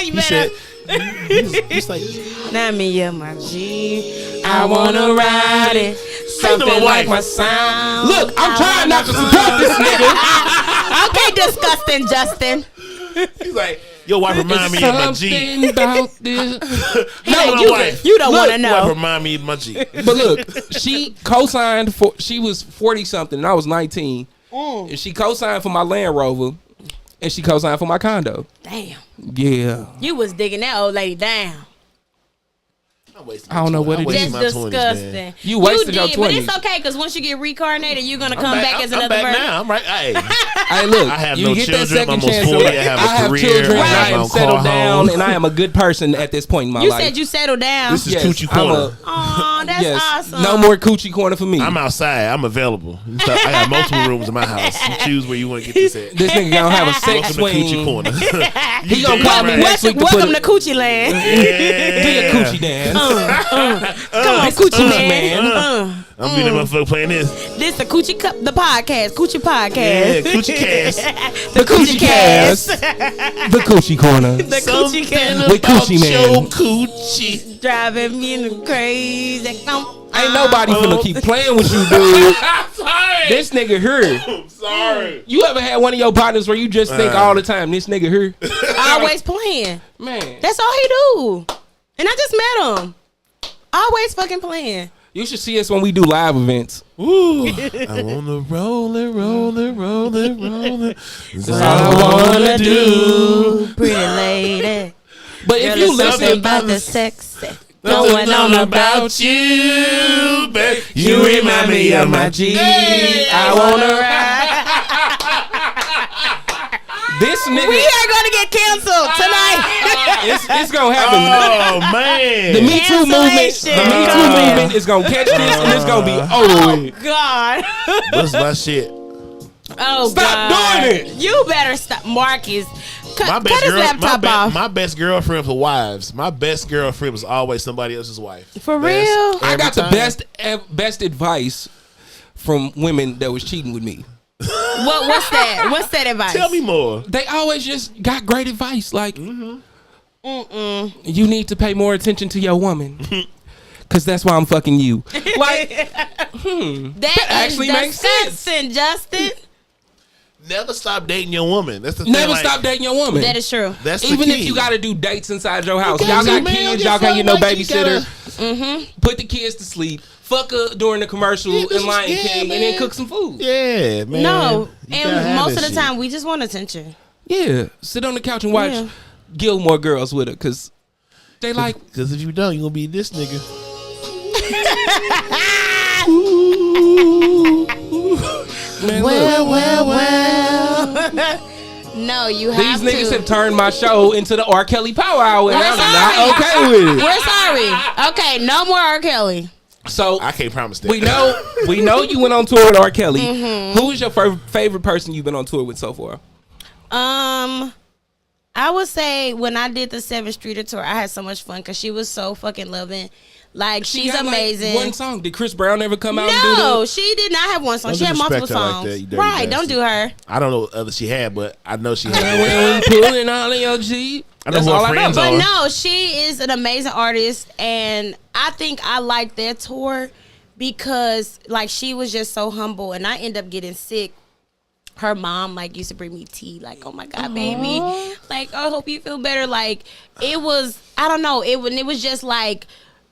you He better. said, he's like, Not me, yeah, my G. I wanna ride it. Something my like wife. my sound. Look, I'm trying not to support this nigga. Okay, disgusting, Justin. he's like, your wife remind me of my G. Something about this. No, you, wife. you don't Look, want to Your wife know. remind me of my G. But look, she co-signed for. She was 40 something, and I was 19. And she co-signed for my Land Rover, and she co-signed for my condo. Damn. Yeah. You was digging that old lady down. I don't know what it is. That's disgusting. You wasted your did, but 20s. it's okay because once you get reincarnated, you're gonna come back as another I'm back person. now. I'm right. Hey, Hey, look, I have you no get children. that second I'm almost chance. 40. I have a career. children. I I have my am own settled car down, home. and I am a good person at this point in my You life. said you settled down. This is Yes, Coochie I'm Corner. Oh, that's awesome. No more coochie corner for me. I'm outside. I'm available. So I have multiple rooms in my house. You choose where you want to get this at. This nigga gonna have a sex Welcome to Coochie swing. Corner. He gonna call me next week to Welcome to put Coochie Land. do your coochie dance. Come on, Coochie Man. I'm being that motherfucker playing this. This the Coochie Cup, the podcast, Coochie Yeah, Podcast, Coochie Cast. The coochie cast. The coochie corner. the Coochie Cast, With Coochie Man. Your coochie. driving me crazy. Ain't nobody finna keep playing with you, dude. Sorry. This nigga here. I'm sorry. You ever had one of your partners where you just think all the time, this nigga here? Always playing. Man, That's all he do. And I just met him. Always fucking playing. you should see us when we do live events. Ooh, I wanna roll it, roll it, roll it, roll it. That's all I wanna do, pretty lady. But if Girl, you it's something listen, about the sex going on about you, babe. you remind me of my G. I wanna ride. This nigga, We are gonna get canceled tonight. it's gonna happen. Oh man. The Me Too movement, the Me Too movement is gonna catch this, and it's gonna be over with. God. What's my shit? Oh, Stop God. doing it. You better stop. Marcus, My cut best his girl, laptop off. my best girlfriend for wives. My best girlfriend was always somebody else's wife. For Best real? I every got the time. best advice from women that was cheating with me. What's that? What's that advice? Tell me more. They always just got great advice, like you need to pay more attention to your woman, cause that's why I'm fucking you. Like That actually is makes sense. disgusting, Justin. Never stop dating your woman. That's the thing. never like, stop dating your woman. That is true. That's the Even key. if you got to do dates inside your house, got y'all to, got man. kids, Get y'all can't get no fucked like you babysitter. Put the kids to sleep. Fuck her during the commercial in Lion King, and then cook some food. Yeah, man. No, You gotta and have most that of the shit. time we just want attention. Yeah, sit on the couch and watch Yeah. Gilmore Girls with her, cause they like. Because if you don't, you gonna be this nigga. Man, look, No, you these have niggas to. have turned my show into the R. Kelly Power Hour, and We're I'm sorry. not okay with it. We're sorry. Okay, no more R. Kelly. So I can't promise that. we know you went on tour with R. Kelly. Mm-hmm. Who is your favorite person you've been on tour with so far? I would say when I did the 7th Streeter tour, I had so much fun because she was so fucking loving. Like, She she's had, like, amazing. one song. Did Chris Brown ever come out and do No, that? she did not have one song. Don't She had multiple disrespect her like songs. that, you dirty Right, don't bastard. do her. I don't know what other she had, but I know she had. When we pulling all in your Jeep. I know That's who her all I know. friends But are. no, she is an amazing artist, and I think I like that tour because like she was just so humble, and I end up getting sick. Her mom like used to bring me tea, like, oh my God, baby, like, I hope you feel better. Like, it was, I don't know, it was just like,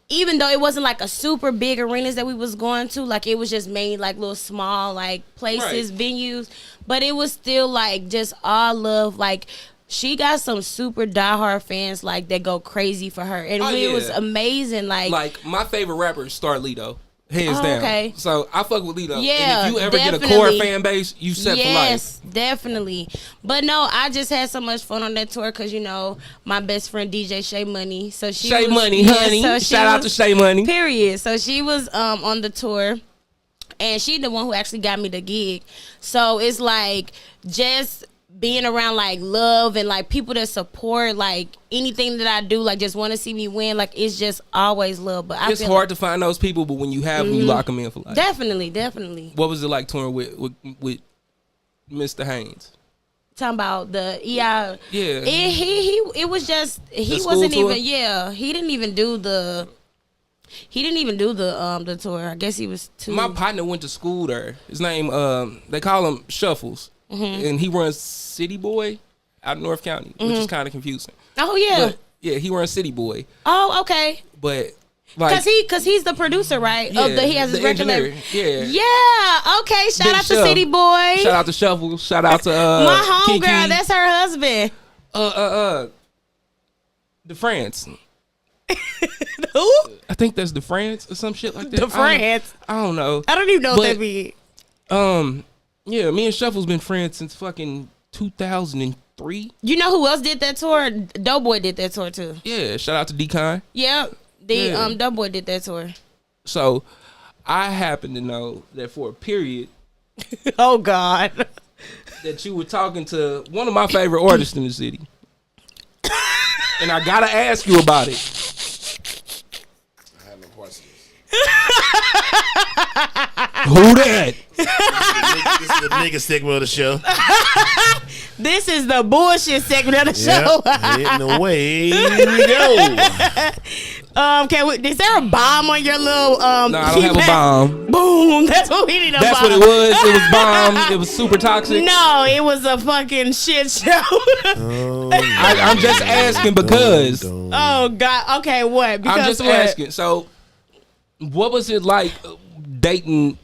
even though it wasn't like a super big arenas that we was going to, like it was just made like little small like places, venues, but it was still like just all love. Like, she got some super diehard fans like that go crazy for her, and Oh, it was yeah. amazing. Like, my favorite rapper is Star Lito. Hands Oh, down. okay. So I fuck with Lito. Yeah, And if you ever get a core definitely. fan base, you set for life. Yes, definitely. But no, I just had so much fun on that tour because, you know, my best friend DJ Shay Money. So she Shay was, Money, yeah, honey. so she Shout out to was- Shay Money. Period. So she was on the tour, and she the one who actually got me the gig. So it's like just being around like love and like people that support like anything that I do, like just want to see me win. Like, it's just always love. But I It's feel hard to find those people, but when you have them, you lock them in for life. definitely. What was it like touring with Mr. Haynes? Talking about the Yeah. it was just he school wasn't tour? even he didn't even do the the tour. I guess he was too. My partner went to school there. His name, they call him Shuffles, and he runs City Boy out of North County, which is kind of confusing. Oh yeah. But yeah, he runs City Boy, Oh okay. but Like, Cause he's the producer, right? Yeah, he has his the record label. engineer, yeah. Yeah. Okay. Shout Big out to Shuff. City Boy. Shout out to Shuffle. Shout out to My Kiki. homegirl. That's her husband. The France. Who? I think that's the France or some shit like that. The France. I don't know. I don't even know what But- that means. Yeah, me and Shuffle's been friends since fucking 2003. You know who else did that tour? Doughboy did that tour too. Yeah, shout out to Decon. Yep. Yeah. Doughboy did that tour. So I happen to know that for a period Oh God. that you were talking to one of my favorite artists in the city. And I gotta ask you about it. I have no questions. Who that? This is the nigga segment of the show. This is the bullshit segment of the show. Yep. Hitting away we go. Is there a bomb on your little No, I don't have a keypad? bomb. Boom. That's what we need. That's bomb. what it was. It was bomb. It was super toxic. No, it was a fucking shit show. I'm just asking because Oh God. Okay, what? Because I'm just what? asking. So, what was it like dating?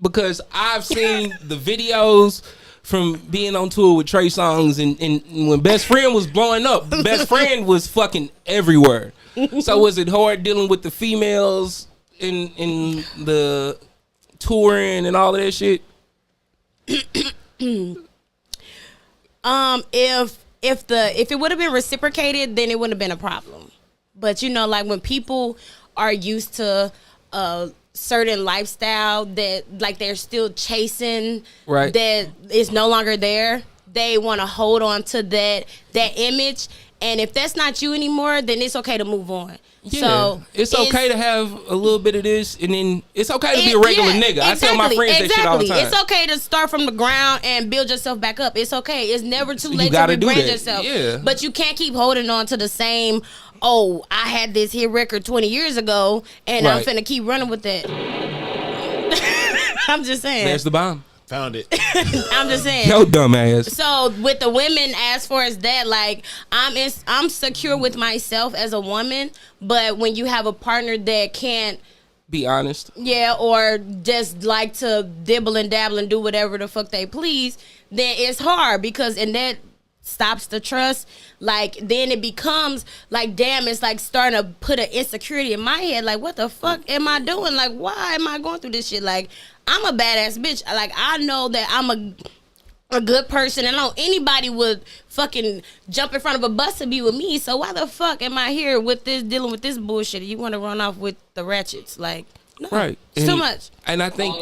Because I've seen the videos from being on tour with Trey Songz, and when Best Friend was blowing up, Best Friend was fucking everywhere. So was it hard dealing with the females in the touring and all of that shit? If it would have been reciprocated, then it wouldn't have been a problem. But you know, like when people are used to a certain lifestyle that like they're still chasing, Right. that is no longer there, they want to hold on to that image. And if that's not you anymore, then it's okay to move on. Yeah, So it's okay to have a little bit of this, and then it's okay to be a regular nigga. I tell my friends that shit all the time. It's okay to start from the ground and build yourself back up. It's okay. It's never too late to gotta do rebrand that. yourself. Yeah. But you can't keep holding on to the same, oh, I had this hit record 20 years ago, and I'm Right. finna keep running with that. I'm just saying. There's the bomb. Found it. I'm just saying. Yo, dumbass. So with the women, as far as that, like I'm secure with myself as a woman, but when you have a partner that can't, Be honest. yeah, or just like to dibble and dabble and do whatever the fuck they please, then it's hard because and that stops the trust. Like then it becomes like, damn, it's like starting to put an insecurity in my head. Like, what the fuck am I doing? Like, why am I going through this shit? Like, I'm a badass bitch. Like, I know that I'm a good person, and I know anybody would fucking jump in front of a bus to be with me. So why the fuck am I here with this, dealing with this bullshit? You want to run off with the ratchets? Like, no, Right. it's too And- much. And I think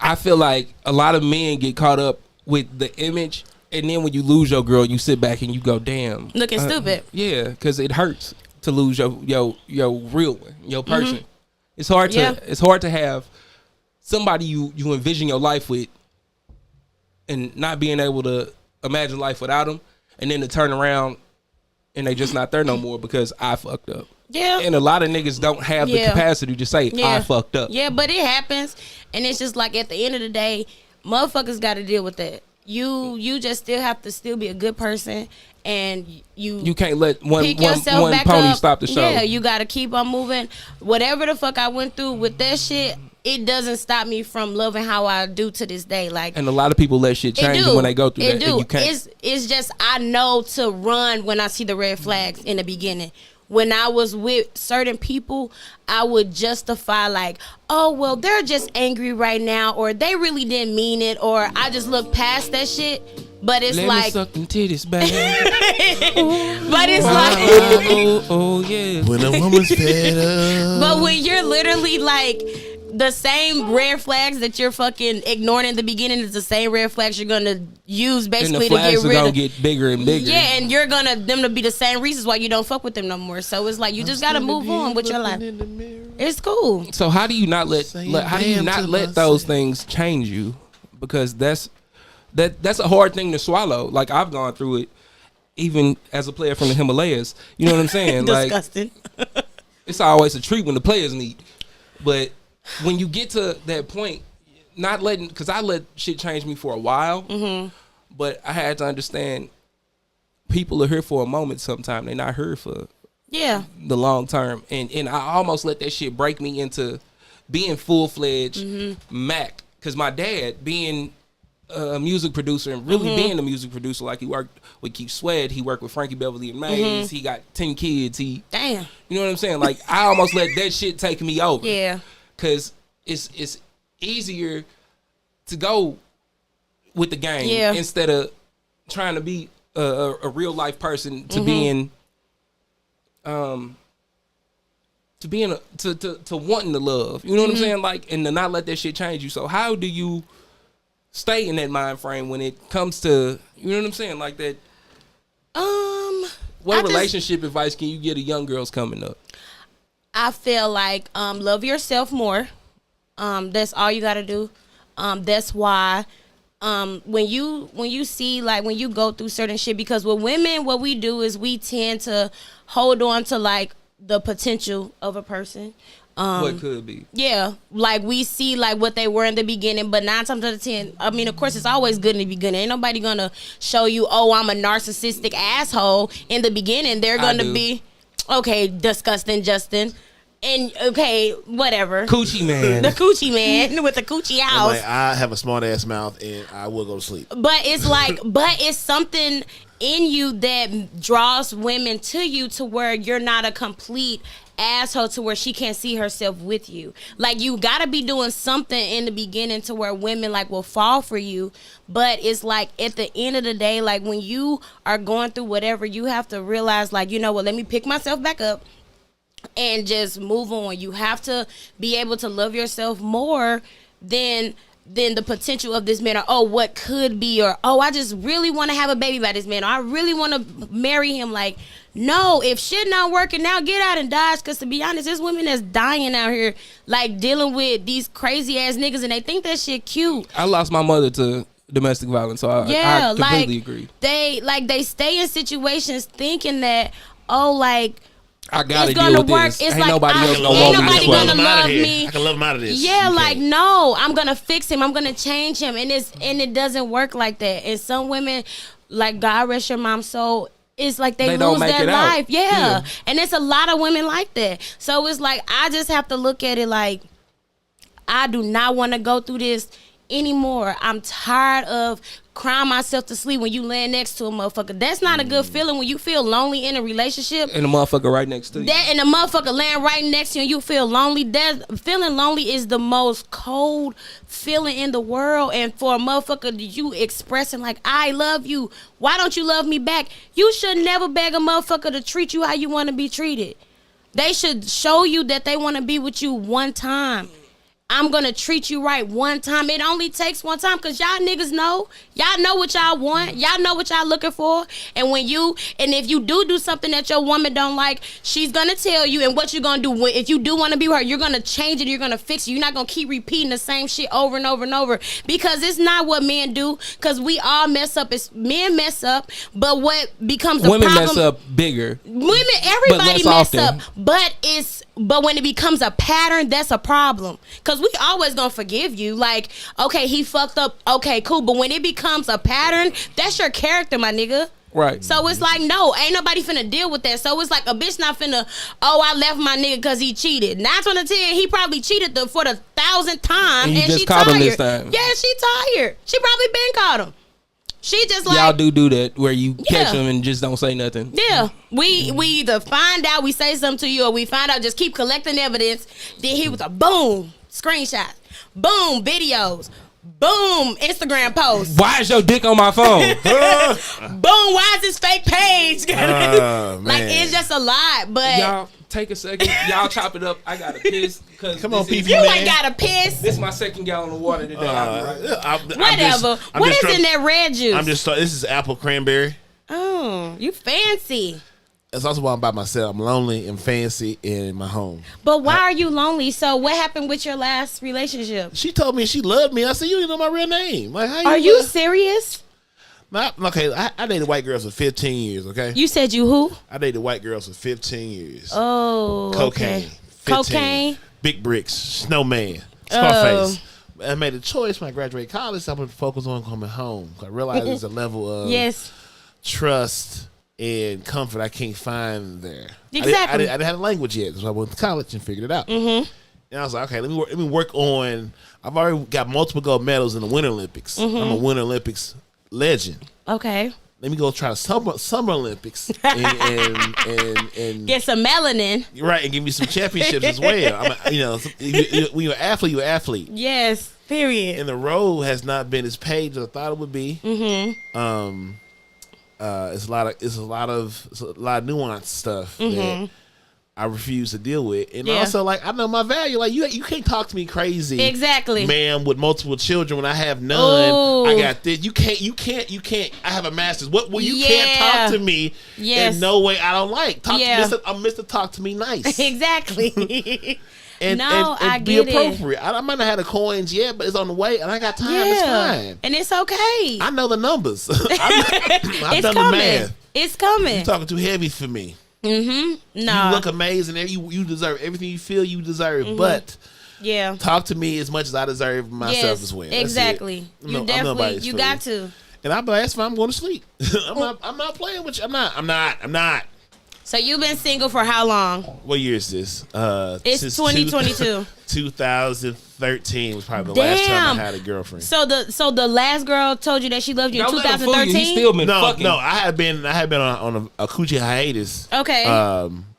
I feel like a lot of men get caught up with the image, and then when you lose your girl, you sit back and you go, "Damn, Looking stupid. Yeah, because it hurts to lose your real one, your person. It's hard to Yeah. it's hard to have somebody you envision your life with, and not being able to imagine life without them, and then to turn around and they just not there no more because I fucked up. Yeah. And a lot of niggas don't have the Yeah. capacity to say Yeah. I fucked up. Yeah, but it happens, and it's just like at the end of the day, motherfuckers got to deal with that. You just still have to still be a good person, and You can't let one pick yourself back pony up. stop the show. Yeah, you got to keep on moving. Whatever the fuck I went through with that shit, it doesn't stop me from loving how I do to this day. Like, And a lot of people let shit it change do. when they go through It that. do. And you can't. It's just I know to run when I see the red flags in the beginning. When I was with certain people, I would justify like, oh well, they're just angry right now, or they really didn't mean it, or I just look past that shit. But it's Let me like, suck them titties back. but it's like, oh yeah. When a woman's fed up. but when you're literally like. The same red flags that you're fucking ignoring in the beginning is the same red flags you're gonna use And the basically to flags get are rid gonna of. get bigger and bigger. Yeah, and you're gonna them to be the same reasons why you don't fuck with them no more. So it's like you just gotta move on with your life. It's cool. So how do you not let Saying how do you damn not to let those myself. things change you? Because that's a hard thing to swallow. Like I've gone through it, even as a player from the Himalayas. You know what I'm saying? Like Disgusting. it's always a treat when the players meet, but when you get to that point, not letting, because I let shit change me for a while, but I had to understand people are here for a moment. Sometimes they're not here for Yeah. the long term, and I almost let that shit break me into being full-fledged Mac, because my dad being a music producer and really being a music producer, like he worked with Keith Sweat, he worked with Frankie Beverly and Mays, he got 10 kids, Damn. you know what I'm saying? Like, I almost let that shit take me over. Yeah. Because it's easier to go with the game instead of trying to be a real life person to being to wanting to love. You know what I'm saying? Like, and to not let that shit change you. So how do you stay in that mind frame when it comes to, you know what I'm saying? Like that. What relationship advice can you give to young girls coming up? I feel like love yourself more. That's all you gotta do. That's why when you see, like, when you go through certain shit, because with women, what we do is we tend to hold on to like the potential of a person. What could be? Yeah, like we see like what they were in the beginning, but 9 times out of 10, I mean, of course, it's always good in the beginning. Ain't nobody gonna show you, oh, I'm a narcissistic asshole in the beginning. They're gonna be, okay, disgusting, Justin, and okay, whatever. Coochie man, the coochie man with the coochie house. Like, I have a smart ass mouth and I will go to sleep. But it's like, but it's something in you that draws women to you to where you're not a complete asshole to where she can't see herself with you. Like, you gotta be doing something in the beginning to where women like will fall for you. But it's like at the end of the day, like when you are going through whatever, you have to realize, like, you know what, let me pick myself back up and just move on. You have to be able to love yourself more than the potential of this man, or oh, what could be, or oh, I just really want to have a baby by this man, or I really want to marry him. Like, no, if shit not working out, get out and dodge. Because to be honest, there's women that's dying out here like dealing with these crazy ass niggas, and they think that shit cute. I lost my mother to domestic violence, so I completely agree. They stay in situations thinking that, oh, like, I gotta it's gonna deal with work. this. It's Ain't like, nobody else ain't gonna walk nobody this way. gonna love me. I can love him out of this. Yeah, You like, can't. no, I'm gonna fix him. I'm gonna change him, and it doesn't work like that. And some women, like, God rest your mom's soul, it's like they don't lose make their it out. life. Yeah, and it's a lot of women like that. So it's like, I just have to look at it like, I do not want to go through this anymore. I'm tired of crying myself to sleep when you laying next to a motherfucker. That's not a good feeling when you feel lonely in a relationship. And the motherfucker right next to you. That and the motherfucker laying right next to you and you feel lonely. That feeling lonely is the most cold feeling in the world. And for a motherfucker, you expressing like, I love you, why don't you love me back? You should never beg a motherfucker to treat you how you want to be treated. They should show you that they want to be with you one time. I'm going to treat you right one time. It only takes one time, because y'all niggas know. Y'all know what y'all want. Y'all know what y'all looking for. And if you do something that your woman don't like, she's going to tell you. And what you're going to do, if you do want to be with her, you're going to change it. You're going to fix it. You're not going to keep repeating the same shit over and over and over. Because it's not what men do. Because we all mess up. Men mess up. But what becomes a Women problem... mess up bigger. Everybody less mess up. often. But when it becomes a pattern, that's a problem. Because we always gonna forgive you. Like, okay, he fucked up. Okay, cool. But when it becomes a pattern, that's your character, my nigga. Right. So it's like, no, ain't nobody finna deal with that. So it's like a bitch not finna, oh, I left my nigga because he cheated. 9 out of 10, he probably cheated for the 1,000th time. And you just she caught tired. him this time. Yeah, she tired. She probably been caught him. She just like, y'all do that where you catch them and just don't say nothing. Yeah, we either find out, we say something to you, or we find out, just keep collecting evidence. Then he was a boom screenshot, boom videos, boom Instagram posts. Why is your dick on my phone? Boom, why is this fake page? Man. Like, it's just a lot. But Y'all take a second. Y'all chop it up. I gotta piss. Come on, this PP, you man. ain't gotta piss. This is my second gallon of water today. Whatever. What is in that red juice? This is apple cranberry. Oh, you fancy. That's also why I'm by myself. I'm lonely and fancy in my home. But why are you lonely? So what happened with your last relationship? She told me she loved me. I said, you didn't know my real name. Like, how Are you serious? Okay, I dated white girls for 15 years, okay? You said you who? I dated white girls for 15 years. Oh, Cocaine. okay. 15. Cocaine? Big bricks. Snowman. Scarface. I made a choice when I graduated college. I'm going to focus on coming home. I realized there's a level of yes, trust and comfort I can't find there. Exactly. I didn't have a language yet, so I went to college and figured it out. Mm-hmm. And I was like, okay, let me work on. I've already got multiple gold medals in the Winter Olympics. I'm a Winter Olympics legend. Okay. Let me go try the Summer Olympics and Get some melanin. right, and give me some championships as well. When you're an athlete, you're an athlete. Yes. Period. And the road has not been as paved as I thought it would be. It's a lot of nuanced stuff that I refuse to deal with, and also like I know my value. Like you can't talk to me crazy, Exactly. ma'am, with multiple children when I have none. Ooh. I got this. You can't. I have a master's. What? Well, you can't talk to me Yes. in no way I don't like. Talk Yeah. to I'm Mr. Talk to me nice. Exactly. And, No, and I be get it. appropriate. I might not have the coins yet, but it's on the way, and I got time. It's fine. And it's okay. I know the numbers. I've It's done coming. the math. It's coming. You're talking too heavy for me. No. You look amazing, and you deserve everything you feel you deserve. But Yeah. talk to me as much as I deserve myself Yes. as well. That's it. Exactly. I'm You I'm definitely. nobody's You fool. got to. And I'm like, that's fine. I'm going to sleep. I'm not playing with you. I'm not. So you've been single for how long? What year is this? It's since 2022. 2013 was probably the last time I had a girlfriend. So the last girl told you that she loved you in Don't let him fool you. 2013. He still been No, fucking. I had been on a coochie hiatus. Okay.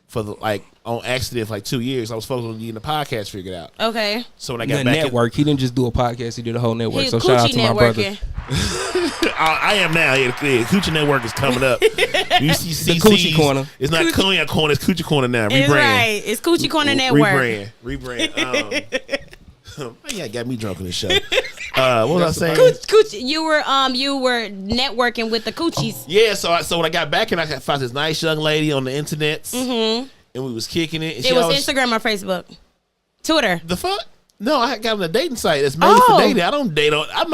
For on accident for 2 years. I was focused on getting the podcast figured out. Okay. So when I The got back, network. He didn't just do a podcast. He did a whole network. He So shout out coochie to my brother. networking. I am now. Yeah, the Coochie Network is coming up. You see, The Coochie Corner. It's not Cognac Corner. It's Coochie Corner now. It's Rebrand. right. It's Coochie Corner Network. Rebrand. Yeah, got me drunk on this show. What was I saying? Coochie, you were networking with the coochies. Yeah, so when I got back and I found this nice young lady on the internet, and we was kicking it. And It was Instagram or Facebook, Twitter. The fuck? No, I got on a dating site that's made for dating. I don't date on. I'm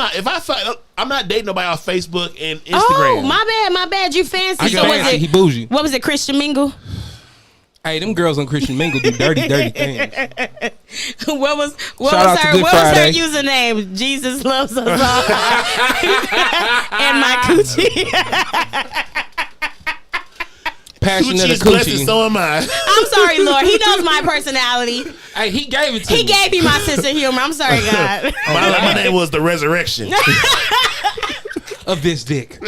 not dating nobody off Facebook and Instagram. Oh, my bad. You fancy? I So got was fancy. it? He bougie. What was it? Christian Mingle? Hey, them girls on Christian Mingle do dirty things. What was Shout out to her Good Friday. username? Jesus loves us all. And my coochie. Passion of the Coochie's blessed, and coochie. so am I. I'm sorry, Lord. He knows my personality. Hey, he gave it to He me. gave me my sense of humor. I'm sorry, God. My name was the Resurrection. of this dick.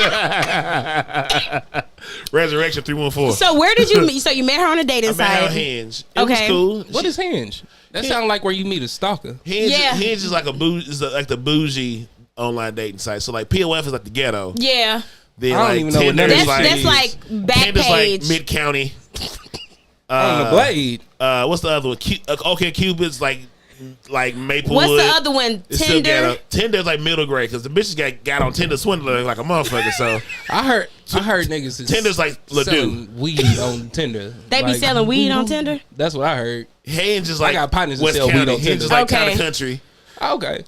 Resurrection 314. So where did you meet? So you met her on a dating I met her on site. Hinge. It Okay. was cool. What is Hinge? That sounds like where you meet a stalker. Hinge? Yeah. Hinge is like like the bougie online dating site. So like POF is like the ghetto. Yeah. Then I don't like even know what Tinder none of is That's these like back Tinder's page. like mid county. On the blade. What's the other one? Okay, Cupid's like Maplewood. What's the other one? It's still Tinder. ghetto. Tinder's like middle grade because the bitches got on Tinder swindler like a motherfucker. So I heard niggas is Tinder's like Ledoux. selling weed on Tinder. They be Like, selling weed on Tinder. That's what I heard. Hinge is like got partners that West sell weed County. on Hinge Tinder. is like Okay. kind of country. Okay.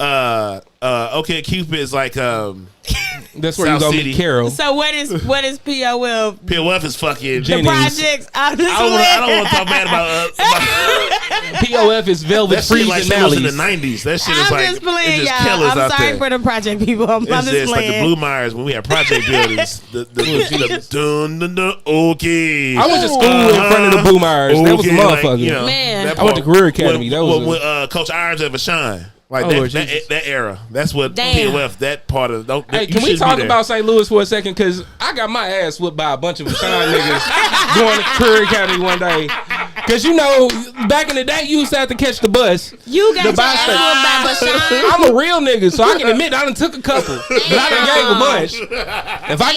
Okay, Cupid is like That's where South you go City. meet Carol. So what is POL? POF is fucking. The Jennings. projects. I don't want to talk bad about POF is Velvet that shit. Freeze Like and shit was in the Mally's. '90s. That shit is I'm like just playing, it's just y'all. killers I'm out sorry there. for the project people. I'm It's just just like the playing. Blue Myers when we had project buildings. the dun, dun, dun, okay. I went to school in front of the Blue Myers. That was a Okay, motherfucker. like, you know, Man. that I went to part- Career Academy. That was when Coach Irons at Vashon. Like Oh, that Jesus. era. That's what Damn. POF. That part of. Don't, Hey, you can we shouldn't be talk there. about St. Louis for a second? Because I got my ass whipped by a bunch of Vashon niggas going to Career Academy one day. Because, you know, back in the day, you used to have to catch the bus. You got The your ass bus whooped by Bashan. I'm a real nigga, so I can admit I done took a couple. But I done gave a bunch. If I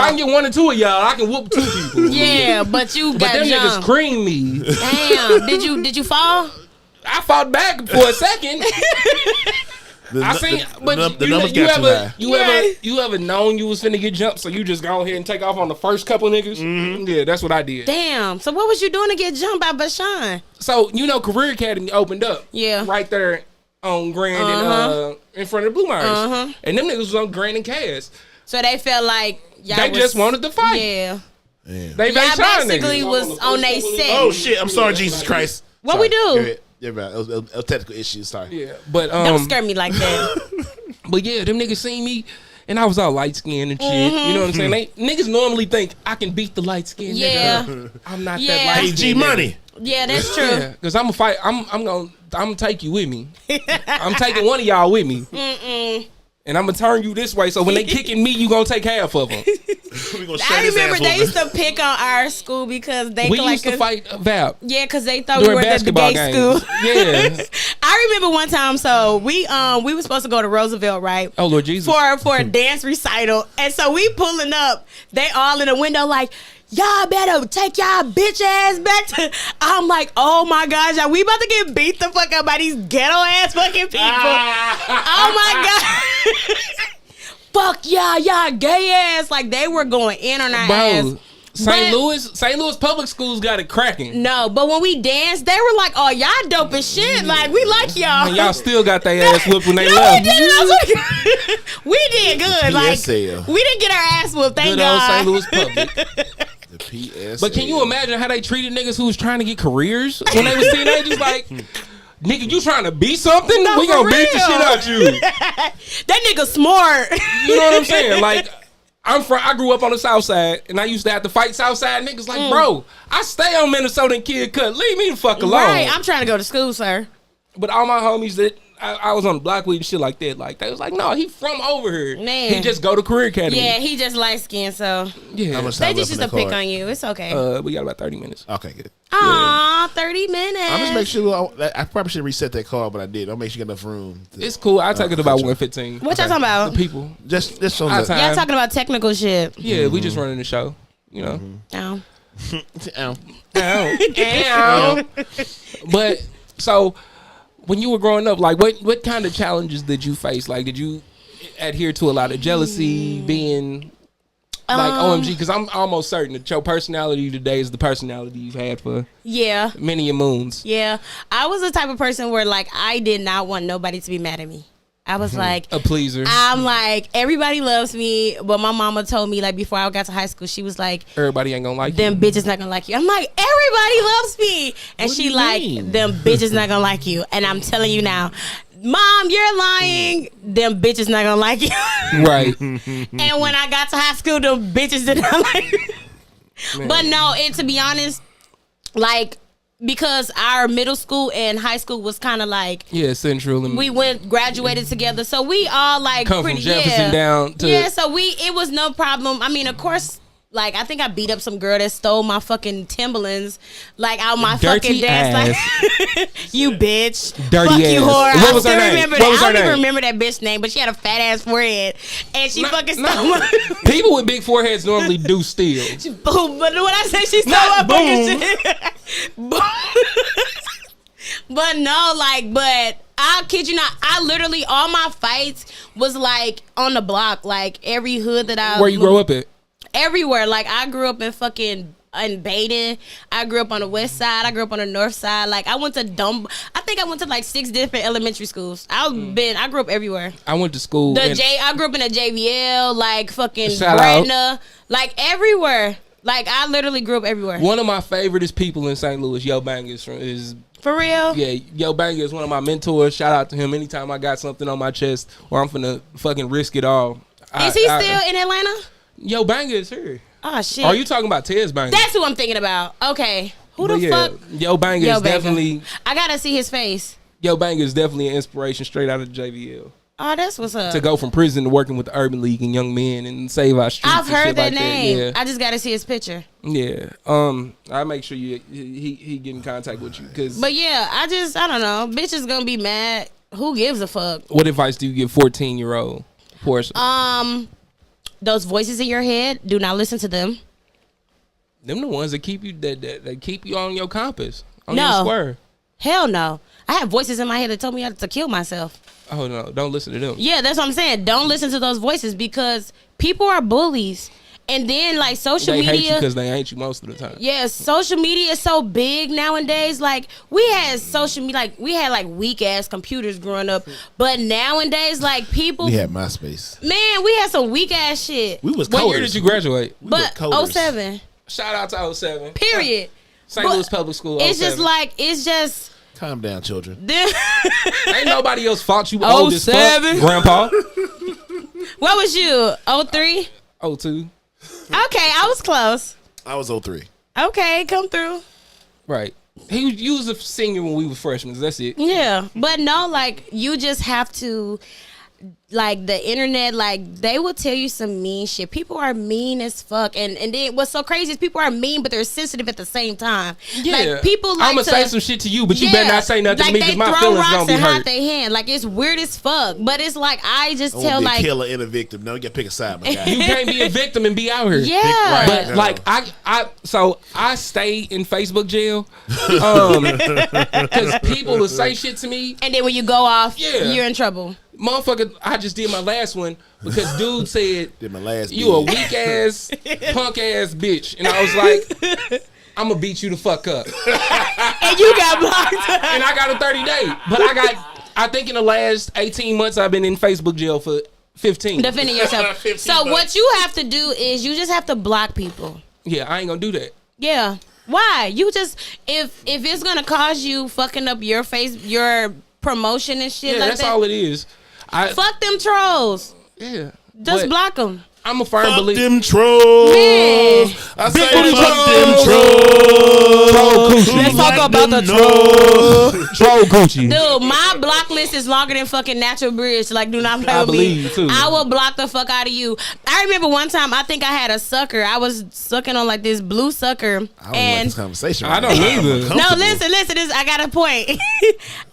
can get one or two of y'all, I can whoop two people. Yeah, but you But got them niggas jumped. creamed me. Damn. Did you fall? I fought back for a second. I seen, but the numbers got too high. you ever known you was finna get jumped, so you just go ahead and take off on the first couple niggas? Mm-hmm. Yeah, that's what I did. Damn. So what was you doing to get jumped by Bashan? So you know, Career Academy opened up, Yeah. right there on Grand and in front of the Blue Myers, and them niggas was on Grand and Cass. So they felt like y'all They was, just wanted to fight. Yeah. They Y'all Vashon basically niggas. was on they set. Oh shit! I'm sorry, Jesus Christ. What Sorry. we do? Go ahead. Yeah, right. It was technical issues. Sorry. Yeah, but Don't scare me like that. But yeah, them niggas seen me, And I was all light skinned and shit. You know what I'm saying? Niggas normally think I can beat the light skinned Yeah. nigga. I'm not Yeah. that light Hey, skinned. G Money. Yeah, that's true. Yeah, because I'm a fight. I'm gonna take you with me. I'm taking one of y'all with me. And I'm gonna turn you this way. So when they kicking me, you gonna take half of them. We gonna shut I his remember ass they open. used to pick on our school because they We like used to fight Vap Yeah, because they thought during we were the basketball gay games. school. Yeah. I remember one time, so we were supposed to go to Roosevelt, right? Oh Lord Jesus. For a dance recital. And so we pulling up, they all in the window like, y'all better take y'all bitch ass back to. I'm like, oh my gosh, y'all, we about to get beat the fuck up by these ghetto ass fucking people. Oh my god. Fuck y'all gay ass. Like they were going in on our ass. Bro, St. Louis public schools got it cracking. No, but when we danced, they were like, "Oh, y'all dope as shit! Like we like y'all." And y'all still got their ass whooped when they No, left. we didn't. We did good. Like PSL. we didn't get our ass whooped. Thank Good old God. St. Louis public. The PS. But can you imagine how they treated niggas who was trying to get careers when they was teenagers? Like, nigga, you trying to be something? No, We gonna for beat the real. shit out you. That nigga smart. You know what I'm saying? Like, I grew up on the South Side, and I used to have to fight South Side niggas. Like, bro, I stay on Minnesota and Kid Cut. Leave me the fuck alone. Right, I'm trying to go to school, sir. But all my homies that I was on the block with and shit like that, like they was like, no, he from over here. Man. He just go to career academy. Yeah, he just light skinned, so Yeah. How much they time just left used in to the pick card? on you. It's okay. We got about 30 minutes. Okay, good. Aw, 30 minutes. I'm just make sure I probably should reset that card, but I did. I'll make sure you got enough room. To, It's cool. I take it about 115. What y'all talking about? People. just on Our the. time. Y'all talking about technical shit. Yeah, we just running the show. You know. Oh. Ow. Ow. But so when you were growing up, like what kind of challenges did you face? Like, did you adhere to a lot of jealousy, being like OMG? Because I'm almost certain that your personality today is the personality you've had for Yeah. many a moons. Yeah. I was the type of person where like I did not want nobody to be mad at me. I was like, A pleaser. I'm like, everybody loves me, but my mama told me like before I got to high school, she was like, Everybody ain't gonna like them you. bitches not gonna like you. I'm like, everybody loves me, and What do she you like, mean? them bitches not gonna like you. And I'm telling you now, Mom, you're lying. Them bitches not gonna like you. Right. And when I got to high school, them bitches did not like me. But no, and to be honest, like because our middle school and high school was kind of like Yeah, Central and we graduated together, so we all like come pretty from Jefferson yeah. down to Yeah, so it was no problem. I mean, of course, like I think I beat up some girl that stole my fucking Timberlands, like out my Dirty fucking dance. Like, you bitch, Dirty fuck you, ass. whore. What was I her still name? remember What that. was I her don't even name? remember that bitch name, but she had a fat ass forehead, and she fucking no. stole my. people with big foreheads normally do steal. Boom. But when I say she stole my Not fucking shit, boom. But no, like, but I kid you not, I literally all my fights was like on the block, like every hood that I Where you grow up at? everywhere. Like I grew up in fucking in Baden. I grew up on the west side. I grew up on the north side. Like I went to I think I went to like 6 different elementary schools. I grew up everywhere. I went to school. and- I grew up in a JVL, like fucking Shout out. Gretna, like everywhere. Like I literally grew up everywhere. One of my favoriteest people in St. Louis, Yo Bangers, is For real? yeah, Yo Banger is one of my mentors. Shout out to him. Anytime I got something on my chest or I'm finna fucking risk it all. Is he still in Atlanta? Yo Banger is here. Oh shit. Are you talking about Tez Banger? That's who I'm thinking about. Okay. Who the But yeah, fuck? Yo Banger Yo is Banger. definitely I gotta see his face. Yo Banger is definitely an inspiration straight out of JVL. Oh, that's what's up. To go from prison to working with the Urban League and Young Men and Save Our Streets. I've and heard shit that like name. Yeah. I just gotta see his picture. Yeah. I make sure he get in contact with you because. But yeah, I don't know. Bitches gonna be mad. Who gives a fuck? What advice do you give 14-year-old Portia? Those voices in your head, do not listen to them. Them the ones that keep you that keep you on your compass, on No. your square. Hell no. I have voices in my head that told me to kill myself. Oh no, don't listen to them. Yeah, that's what I'm saying. Don't listen to those voices because people are bullies. And then like social They hate you media. because they ain't you most of the time. Yeah, social media is so big nowadays. Like we had social media, like we had like weak ass computers growing up, but nowadays like people, We had MySpace. man, we had some weak ass shit. We was What year coders. did you graduate? We But were coders. 07, Shout out to 07. period. St. But Louis Public School. It's 07. just like Calm down, children. Ain't nobody else fought you old as fuck, 07. Grandpa. What was you? 03? 02. Okay, I was close. I was 03. Okay, come through. Right. You was a senior when we were freshmen. That's it. Yeah, but no, like you just have to, like the internet, like they will tell you some mean shit. People are mean as fuck, and then what's so crazy is people are mean, but they're sensitive at the same time. Yeah. Like people like I'm gonna say some shit to you, but you better not say nothing to me because my feelings gonna be and hide hurt. their hand. Like it's weird as fuck, but it's like I just I tell won't be like a killer and a victim. No, you gotta pick a side, my guy. You can't be a victim and be out here. yeah. But like I stay in Facebook jail because people will say shit to me. And then when you go off, Yeah. you're in trouble. Motherfucker, I just did my last one because dude said Did my last you a bid. weak ass, punk ass bitch, and I was like, I'm gonna beat you the fuck up, And you got blocked. and I got a 30-day. But I think in the last 18 months I've been in Facebook jail for 15. Defending yourself. 15 So bucks. what you have to do is you just have to block people. Yeah, I ain't gonna do that. Yeah. Why? You just if it's gonna cause you fucking up your your promotion and shit Yeah, like that's that. all it is. Fuck them trolls. Yeah, Just but block them. I'm a firm Fuck believer. them trolls. Man. I Big say booty fuck trolls. them trolls. Troll coochie. Let's talk Let about them the know. Troll Gucci. Dude, my block list is longer than fucking Natural Bridge. Like, do not play I with believe me. you, too. I will block the fuck out of you. I remember one time, I think I had a sucker. I was sucking on like this blue sucker. I don't like And this conversation. I don't either. no, listen. This I got a point.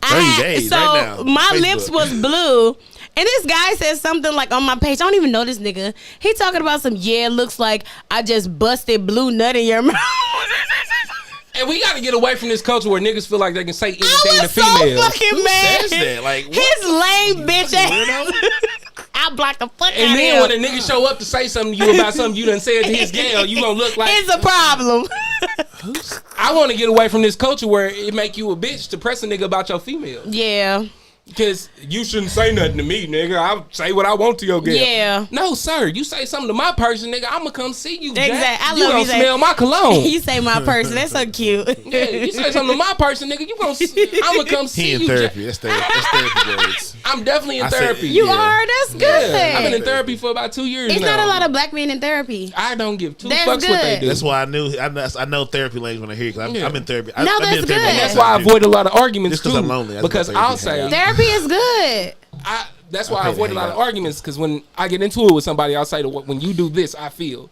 30 days so right now. my Facebook. lips was blue. And this guy said something like on my page. I don't even know this nigga. He talking about some, yeah, it looks like I just busted blue nut in your mouth. And we got to get away from this culture where niggas feel like they can say anything I to was so females. fucking Who mad. says that? Like, what? His lame bitch ass. I blocked the fuck out And of then him. when a nigga show up to say something to you about something you done said to his gal, you gonna look like It's a problem. I want to get away from this culture where it make you a bitch to press a nigga about your female. Yeah. Because you shouldn't say nothing to me, nigga. I'll say what I want to your girl. Yeah. No, sir. You say something to my person, nigga, I'm gonna come see you. Jack. Exactly. I You love gonna you say- smell my cologne. You say my person. That's so cute. Yeah, you say something to my person, nigga, you gonna I'm gonna come see He in you. therapy. Jack. That's therapy words. I'm definitely in I said- therapy. You Yeah. are? That's good. Yeah, I've been in therapy for about 2 years It's now. not a lot of black men in therapy. I don't give two That's fucks what they good. do. That's why I know therapy language when I hear it. 'Cause Yeah. I'm in therapy. No, I've been that's in therapy. good. That's why I avoid a lot of arguments Just 'cause too. I'm lonely. That's Because why therapy I'll say hang out. Therapy is good. that's why I Okay, avoid a lot hang of out. arguments. Because when I get into it with somebody, I'll say that when you do this, I feel.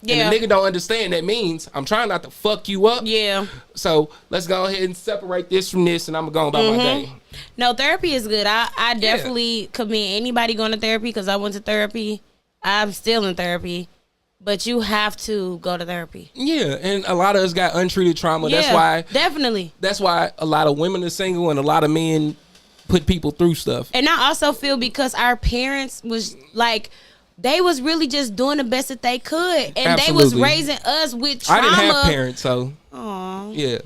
Yeah. And the nigga don't understand. That means I'm trying not to fuck you up. Yeah. So let's go ahead and separate this from this, and I'm going about my day. No, therapy is good. I definitely commend anybody going to therapy because I went to therapy. I'm still in therapy. But you have to go to therapy. Yeah, and a lot of us got untreated trauma. Yeah, That's why. definitely. That's why a lot of women are single, and a lot of men put people through stuff. And I also feel because our parents was like, they was really just doing the best that they could, and they was Absolutely. raising us with trauma. I didn't have parents, so Aw. yeah.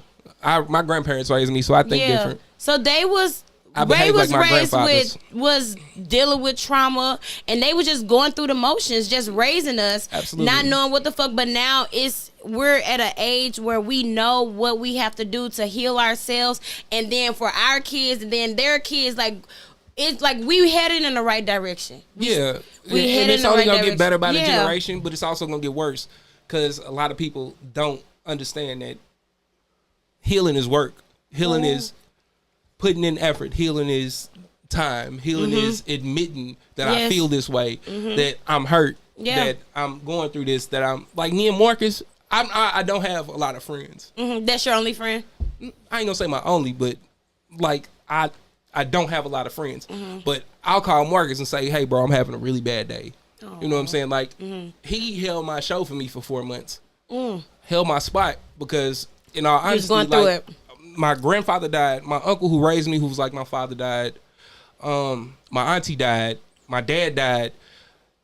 My grandparents raised me, so I think different. So they was I Ray behave was like my raised grandfathers. was dealing with trauma, and they were just going through the motions, just raising us, Absolutely. not knowing what the fuck. But now we're at an age where we know what we have to do to heal ourselves, and then for our kids, and then their kids, like it's like we headed in the right direction. Yeah, we and headed it's in the only right gonna direction. get better by the Yeah. generation, but it's also gonna get worse because a lot of people don't understand that healing is work. Healing is putting in effort. Healing is time. Healing is admitting that I Yes. feel this way, that I'm hurt, Yeah. that I'm going through this, that I'm like me and Marcus. I don't have a lot of friends. That's your only friend. I ain't gonna say my only, but like I don't have a lot of friends. But I'll call Marcus and say, hey bro, I'm having a really bad day. You know what I'm saying? Like he held my show for me for 4 months. Held my spot because in all You was honesty, going through like, it. my grandfather died. My uncle who raised me, who was like my father, died. My auntie died. My dad died.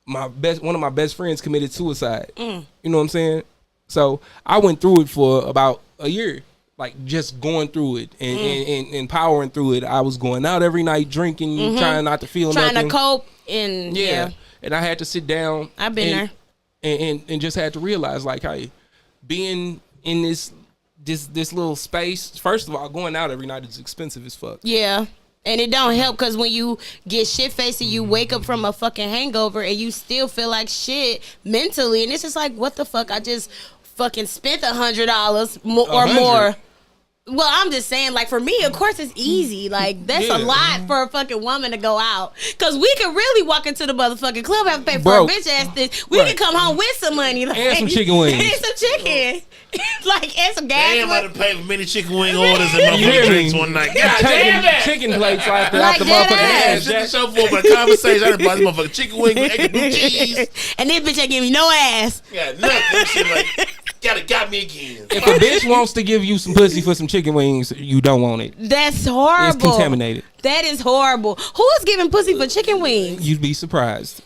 One of my best friends committed suicide. You know what I'm saying? So I went through it for about a year, like just going through it and powering through it. I was going out every night drinking, trying not to feel Trying nothing. to cope, and yeah. And I had to sit down. I've been and just had to realize, like, hey, being in this little space. First of all, going out every night is expensive as fuck. Yeah. And it don't help because when you get shit faced and you wake up from a fucking hangover and you still feel like shit mentally, and it's just like, what the fuck? I just fucking spent $100 or more. Well, I'm just saying, like, for me, of course, it's easy. Like, that's a lot for a fucking woman to go out. Because we could really walk into the motherfucking club and have to pay for a bitch ass this. We can come home with some money. Like, and some chicken wings. And some chicken. Like, and some gas. Damn, I done paid for many chicken wing orders and motherfucking drinks one night. God damn it. Chicken plates like that. Like the that motherfucking ass. Just to show for my conversation, I done bought this motherfucking chicken wing with extra blue cheese. And this bitch ain't give me no ass. Got nothing. Shit like, got me again. If a bitch wants to give you some pussy for some chicken wings, you don't want it. That's horrible. It's contaminated. That is horrible. Who is giving pussy for chicken wings? You'd be surprised.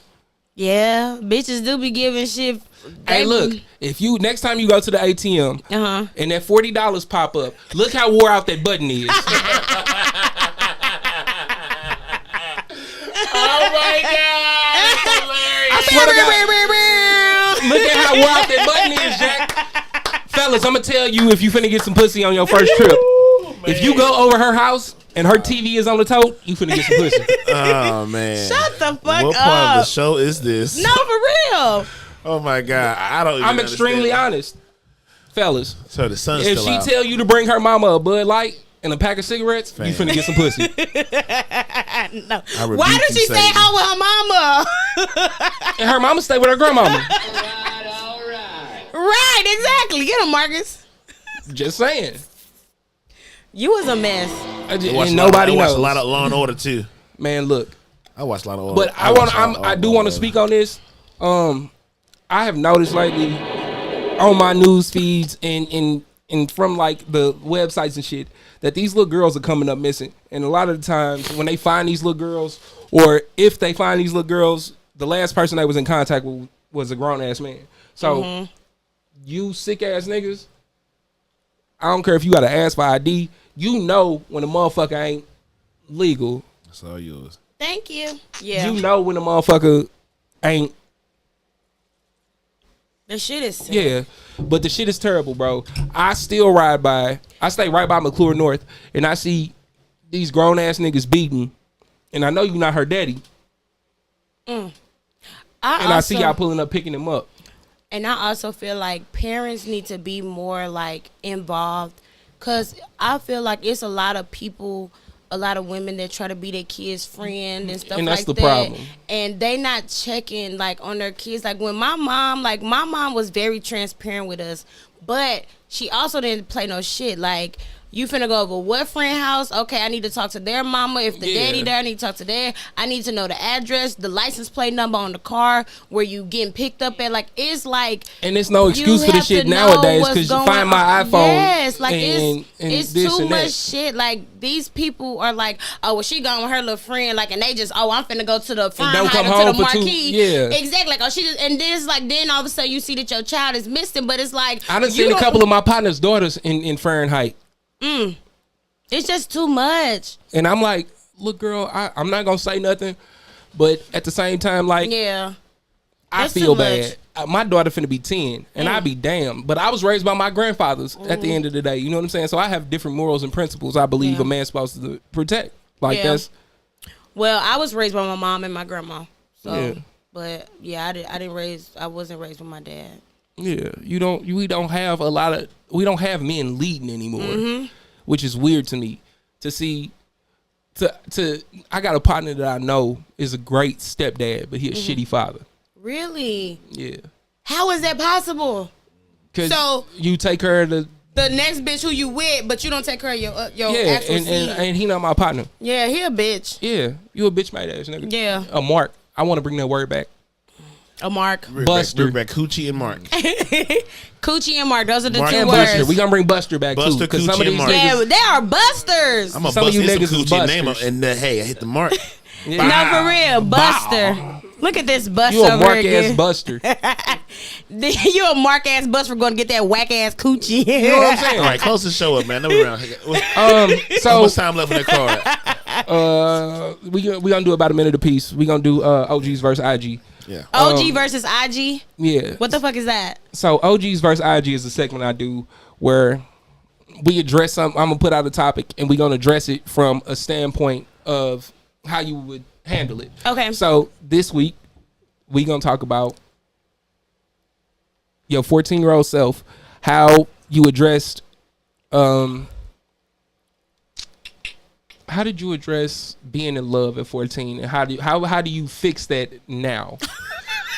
Yeah, bitches do be giving shit. Hey, look, if you next time you go to the ATM and that $40 pop up, look how wore out that button is. Oh my God. That's hilarious. I swear to God. Look at how wore out that button is, Jack. Fellas, I'm gonna tell you if you finna get some pussy on your first trip. If you go over her house and her TV is on the tote, you finna get some pussy. Oh man. Shut the fuck What up. part of the show is this? No, for real. Oh my God. I don't even I'm extremely understand. honest. Fellas, So the sun's if still she out. tell you to bring her mama a Bud Light and a pack of cigarettes, Fam. you finna get some pussy. No. I rebuke Why did you, she say Satan. how with her mama? And her mama stay with her grandmama. Right, exactly. Get him, Marcus. Just saying. You was a mess. And nobody I watch knows. a lot of Law and Order too. Man, look. I watch a lot of Order. But I do want to speak on this. I have noticed lately on my news feeds and from like the websites and shit that these little girls are coming up missing. And a lot of the times when they find these little girls, or if they find these little girls, the last person they was in contact with was a grown ass man. So you sick ass niggas, I don't care if you got to ask for ID. You know when a motherfucker ain't legal. That's all yours. Thank you. Yeah. You know when a motherfucker ain't. The shit is sick. Yeah, but the shit is terrible, bro. I still ride by. I stay right by McClure North, and I see these grown ass niggas beating, and I know you not her daddy, I see y'all pulling up, picking them up. And I also feel like parents need to be more like involved, because I feel like it's a lot of people, a lot of women that try to be their kids' friend and stuff And that's like the that. problem. And they not checking like on their kids. Like when my mom was very transparent with us, but she also didn't play no shit. Like, you finna go over what friend house? Okay, I need to talk to their mama. If the daddy there, I need to talk to their. I need to know the address, the license plate number on the car, where you getting picked up at. Like, it's like, And it's no excuse you for this have shit to know nowadays what's because you going find my on. iPhone. Yes, like and it's this too and much that. shit. Like, these people are like, oh, well, she gone with her little friend, like, and they just, oh, I'm finna go to the front don't come to home the for two- marquee. yeah. Exactly. Like, oh, she just, and then it's like, then all of a sudden you see that your child is missing, but it's like, I done you seen a don't- couple of my partners' daughters in Fahrenheit. It's just too much. And I'm like, look, girl, I'm not gonna say nothing, but at the same time, like, Yeah. I That's feel too much. bad. My daughter finna be 10, and I be damned. But I was raised by my grandfathers at the end of the day. You know what I'm saying? So I have different morals and principles I believe a man's supposed to protect. Like, Yeah. that's, Well, I was raised by my mom and my grandma. So, Yeah. but yeah, I wasn't raised with my dad. yeah, we don't have men leading anymore, which is weird to me to see. I got a partner that I know is a great stepdad, but he a shitty father. Really? Yeah. How is that possible? Cause So- you take her of the The next bitch who you with, but you don't take care of your yeah, actual and, seed. and he not my partner. Yeah, he a bitch. Yeah, you a bitch made ass nigga. Yeah. A Mark. I want to bring that word back. A Mark. Buster. Bring back Coochie and Mark. Coochie and Mark, those are the Mark two And and words. Buster. We gonna bring Buster back too. Buster, Because some of Coochie, and these Mark. Yeah, niggas. they are busters. I'm gonna Some of bust you in some niggas is Coochie name busters. and hey, I hit the mark. Yeah. No, for real, Buster. Look at this Buster You a over Mark here. ass Buster. You a Mark ass Buster for going to get that whack ass coochie. You know what I'm saying? All right, close the show up, man. No around. Um, How so much time left on that card? we gonna do about a minute apiece. We gonna do OGs versus IG. Yeah. OG versus IG. Yeah. What the fuck is that? So OGs versus IG is the segment I do where we address something. I'm gonna put out a topic and we gonna address it from a standpoint of how you would handle it. Okay. So this week we gonna talk about your 14-year-old self, how you addressed, how did you address being in love at 14, and how do you fix that now?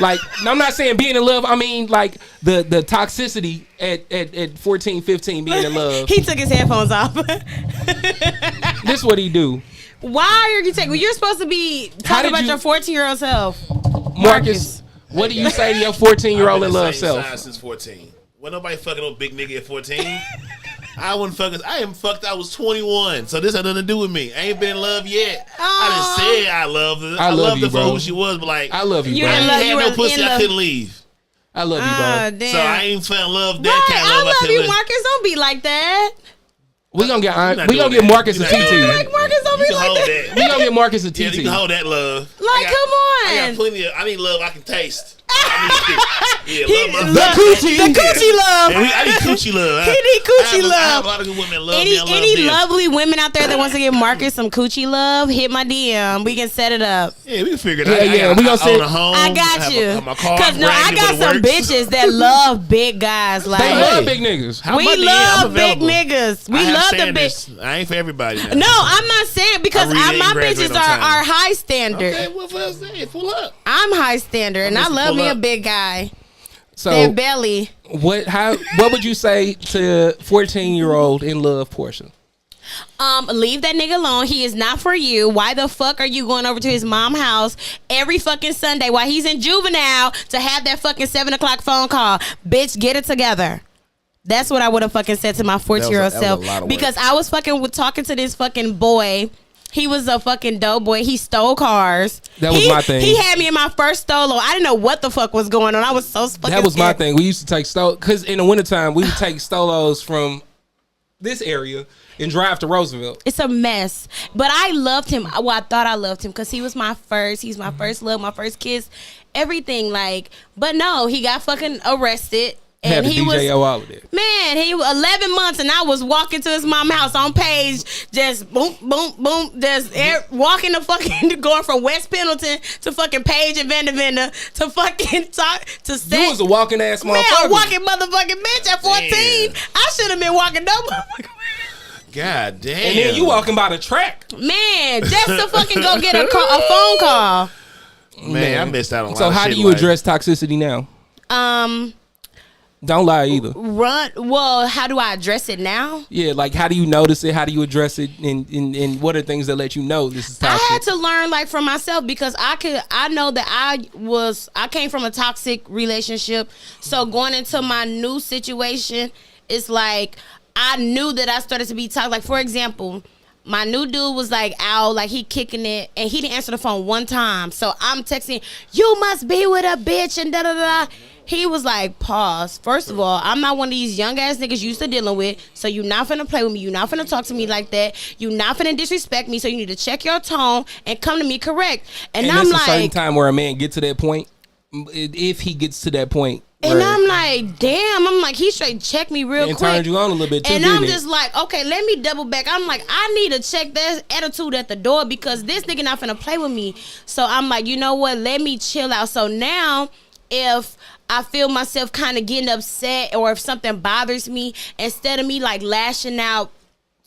Like, I'm not saying being in love. I mean, like the toxicity at 14, 15, being in love. He took his headphones off. This is what he do. Why are you taking? You're supposed to be talking about your 14-year-old self. Marcus, what do you say to your 14-year-old in love self? Since 14. Wasn't nobody fucking no big nigga at 14. I wasn't fucking. I am fucked. I was 21, so this had nothing to do with me. I ain't been in love yet. I just said I loved her. I loved her for who she was, but like, I love you, bro. I ain't had no pussy. I couldn't leave. I love you, bro. Damn. So I ain't fell in love. That Right, kind of love. I love you, Marcus. Don't be like that. We gonna get Marcus a TT. Like Marcus, don't be like that. We gonna get Marcus a TT. Yeah, you can hold that love. Like, come I on. got plenty of. I need love I can taste. Yeah, love The coochie love. And I need coochie love. He need coochie I have love. a lot of good women love me. I love Any them. lovely women out there that wants to give Marcus some coochie love, hit my DM. We can set it up. Yeah, we can figure it out. Yeah, we gonna own set. a home. I got you. Have my car. Cause no, I got some bitches that love big guys. Like They love big niggas. we love big niggas. We love the big. I ain't for everybody. Now. No, I'm not saying because I really my ain't graduate bitches on time. are high standard. Okay, what else? Hey, pull up. I'm high standard, and I Listen, love pull me a up. big guy. So Their belly. what would you say to 14-year-old in love Portia? Leave that nigga alone. He is not for you. Why the fuck are you going over to his mom's house every fucking Sunday while he's in juvenile to have that fucking 7:00 phone call? Bitch, get it together. That's what I would have fucking said to my 14-year-old that was a self. lot of work. Because I was fucking talking to this fucking boy. He was a fucking dope boy. He stole cars. That was my thing. He had me in my first stolo. I didn't know what the fuck was going on. I was so fucking That was my scared. thing. We used to take because in the wintertime we would take stolos from this area and drive to Roosevelt. It's a mess. But I loved him. Well, I thought I loved him because he was my first. He's my first love, my first kiss, everything. Like, but no, he got fucking arrested. Had And the he DJO was, all of that. man, he was 11 months and I was walking to his mom's house on page, just boom, boom, boom, just walking the fucking, going from West Pendleton to fucking Page and Vandervender to fucking talk to set. You was a walking ass Man, motherfucker. a walking motherfucking bitch at 14. Damn. I should have been walking no motherfucker. God damn. And then you walking by the track. Man, just to fucking go get a phone call. Man, I missed out on a lot So of how shit do you like- address toxicity now? Don't lie either. Well, how do I address it now? Yeah, like how do you notice it? How do you address it? And what are things that let you know this is toxic? I had to learn like from myself because I know that I came from a toxic relationship. So going into my new situation, it's like I knew that I started to be toxic. Like for example, my new dude was like out, like he kicking it, and he didn't answer the phone one time. So I'm texting, "You must be with a bitch," and da da da. He was like, pause. First of all, I'm not one of these young ass niggas you used to dealing with, so you not finna play with me. You not finna talk to me like that. You not finna disrespect me, so you need to check your tone and come to me correct. And I'm there's a certain like, time where a man get to that point, if he gets to that point. and where- I'm like, damn. I'm like, he straight checked me real and quick. turned you on a little bit too, And didn't I'm it? just like, okay, let me double back. I'm like, I need to check that attitude at the door because this nigga not finna play with me. So I'm like, you know what? Let me chill out. So now, if I feel myself kind of getting upset or if something bothers me, instead of me like lashing out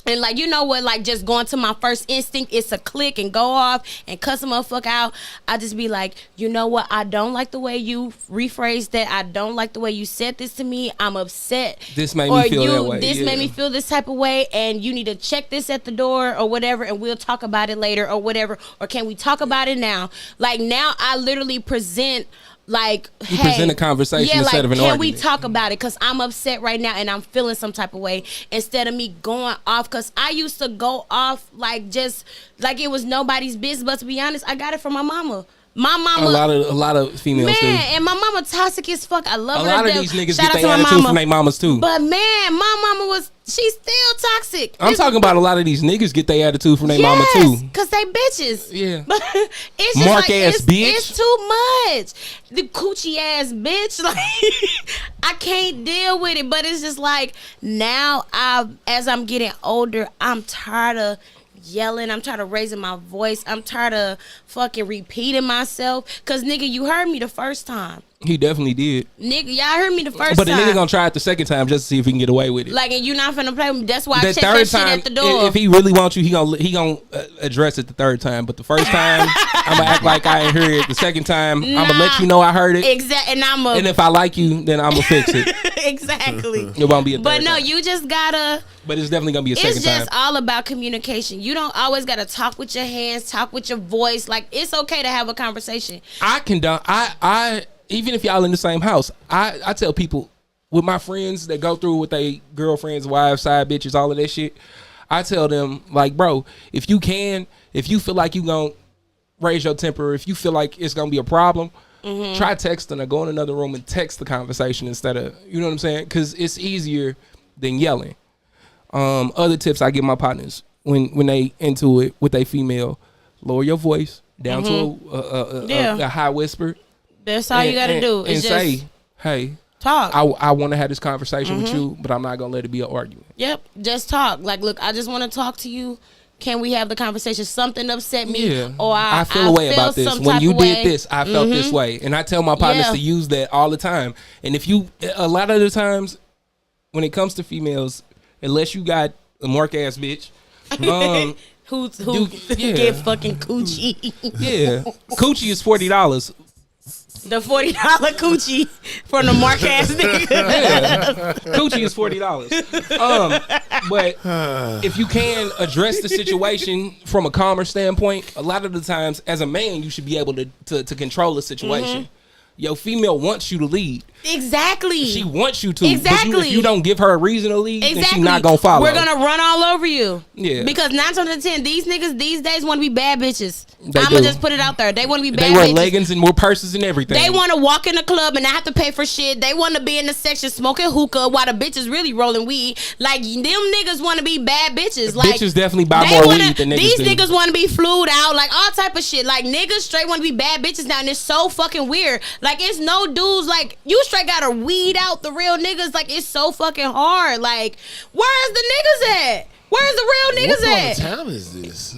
and like, you know what, like just going to my first instinct is to click and go off and cuss a motherfucker out, I just be like, you know what, I don't like the way you rephrased that. I don't like the way you said this to me. I'm upset. This made me feel that way. This Yeah. made me feel this type of way, and you need to check this at the door or whatever, and we'll talk about it later or whatever. Or can we talk about it now? Like now I literally present like, You hey, present a conversation yeah, instead like, of an can we argument. talk about it? Because I'm upset right now and I'm feeling some type of way, instead of me going off. Because I used to go off like just like it was nobody's business. But to be honest, I got it from my mama. My mama, a lot of females do. man, and my mama toxic as fuck. I love A her. lot to of death. these niggas Shout get out to their my attitude mama. from their mamas too. But man, my mama she's still toxic. I'm talking about a lot of these niggas get their attitude from their mama too. Cause they bitches. Yeah. But it's just Mark like, ass bitch. It's too much. The coochie ass bitch. Like I can't deal with it. But it's just like now as I'm getting older, I'm tired of yelling. I'm tired of raising my voice. I'm tired of fucking repeating myself. Cause nigga, you heard me the first time. He definitely did. Nigga, y'all heard me the first But the time. nigga gonna try it the second time just to see if he can get away with it. Like, and you not finna play with me. That's why I The check that third shit time, at the door. if he really wants you, he gonna address it the third time. But the first time, I'm gonna act like I ain't heard it. The second time, I'm gonna let you know I heard it. Exactly. And if I like you, then I'm gonna fix it. Exactly. It won't be a third But no, time. you just gotta. But it's definitely gonna be a second It's time. just all about communication. You don't always gotta talk with your hands, talk with your voice. Like, it's okay to have a conversation. I condone. I even if y'all in the same house, I tell people with my friends that go through with their girlfriends, wives, side bitches, all of that shit. I tell them, like, bro, if you feel like you gonna raise your temper, if you feel like it's gonna be a problem, try texting or go in another room and text the conversation instead of, you know what I'm saying? Because it's easier than yelling. Other tips I give my partners when they into it with a female, lower your voice down to a high whisper. That's all you gotta do. And Is just say, hey, talk. I want to have this conversation with you, but I'm not gonna let it be an argument. Yep, just talk. Like, look, I just want to talk to you. Can we have the conversation? Something upset me, Yeah, or I feel a way about this. some When type you of did way. this, I felt this way, and I tell my partners Yeah. to use that all the time. And if you, a lot of the times, when it comes to females, unless you got a mark ass bitch, who yeah. get fucking coochie? yeah, coochie is $40. The $40 coochie from the mark ass nigga. Yeah. Coochie is $40. But if you can address the situation from a calmer standpoint, a lot of the times as a man you should be able to control the situation. Your female wants you to lead. Exactly. She wants you to. But Exactly. if you don't give her a reason to lead, then Exactly. she's not gonna follow. We're gonna run all over you. Yeah. Because 9 times out of 10, these niggas these days want to be bad bitches. They I'ma do. just put it out there. They want to be They bad wear bitches. leggings and more purses and everything. They want to walk in the club and not have to pay for shit. They want to be in the section smoking hookah while the bitches really rolling weed. Like, them niggas want to be bad bitches. Like, Bitches definitely buy they more wanna- weed than niggas These do. niggas want to be flued out, like all type of shit. Like, niggas straight want to be bad bitches now, and it's so fucking weird. Like, it's no dudes like you straight gotta weed out the real niggas. Like, it's so fucking hard. Like, where's the niggas at? Where's the real What niggas part at? of town is this?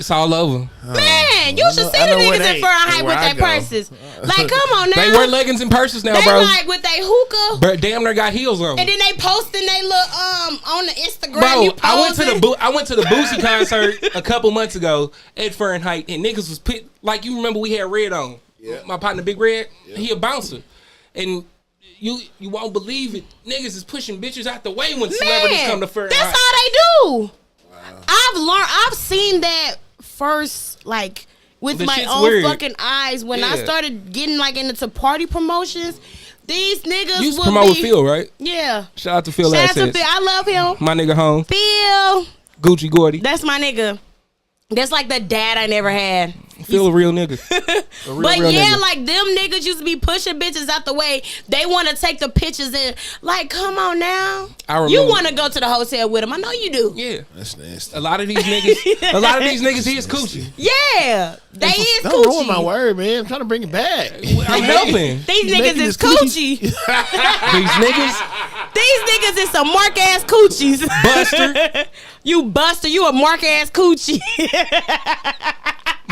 It's all over. Man, you should see I the know where niggas they- in Fahrenheit where with I their go. purses. Like, come on now. They wear leggings and purses now, They bro. like with their hookah. But damn near got heels on. And then they posting they look on the Instagram. Bro, you I went to posing. the Boosie concert a couple months ago at Fahrenheit, and niggas was pit like you remember we had Red on. Yeah. My partner Big Red, he a bouncer, and you won't believe it. Niggas is pushing bitches out the way when celebrities come to Fahrenheit. That's how they do. I've seen that first, like with The my shit's own weird. fucking eyes when I Yeah. started getting like into party promotions. These niggas You used to would promote be, with Phil, right? Yeah. Shout out to Phil Shout out to Assets. Phil. I love him. My nigga home. Phil. Gucci Gordy. That's my nigga. That's like the dad I never had. Phil a real nigga. A real, But real yeah, nigga. like them niggas used to be pushing bitches out the way. They want to take the pictures and like, come on now. I remember- You want to go to the hotel with them? I know you do. Yeah. That's nasty. A lot of these niggas is coochie. Yeah, they is Don't ruin my coochie. word, man. I'm trying to bring it back. I'm helping. These niggas making is this coochie. coochie. These niggas, These niggas is some mark ass coochies. Buster. You buster. You a mark ass coochie.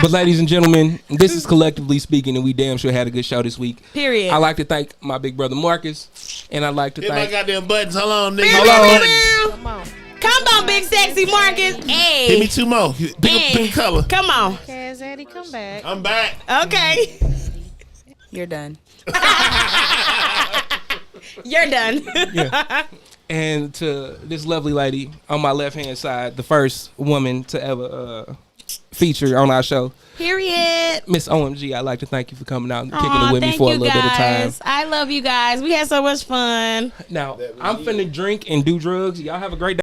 But ladies and gentlemen, this is Collectively Speaking, and we damn sure had a good show this week. Period. I'd like to thank my big brother Marcus, and I'd like to Hit my thank goddamn buttons. Hold on, nigga. Hold Hold on. on. Come on, big sexy Marcus. Hey. Give me two more. Pick Hey. a color. Come on. Cass Eddie, come back. I'm back. Okay. You're done. You're done. and to this lovely lady on my left hand side, the first woman to ever feature on our show, Period. Miss OMG. I'd like to thank you for coming out and kicking Aw, it with me thank for a you little bit of time. guys. I love you guys. We had so much fun. Now I'm finna drink and do drugs. Y'all have a great day.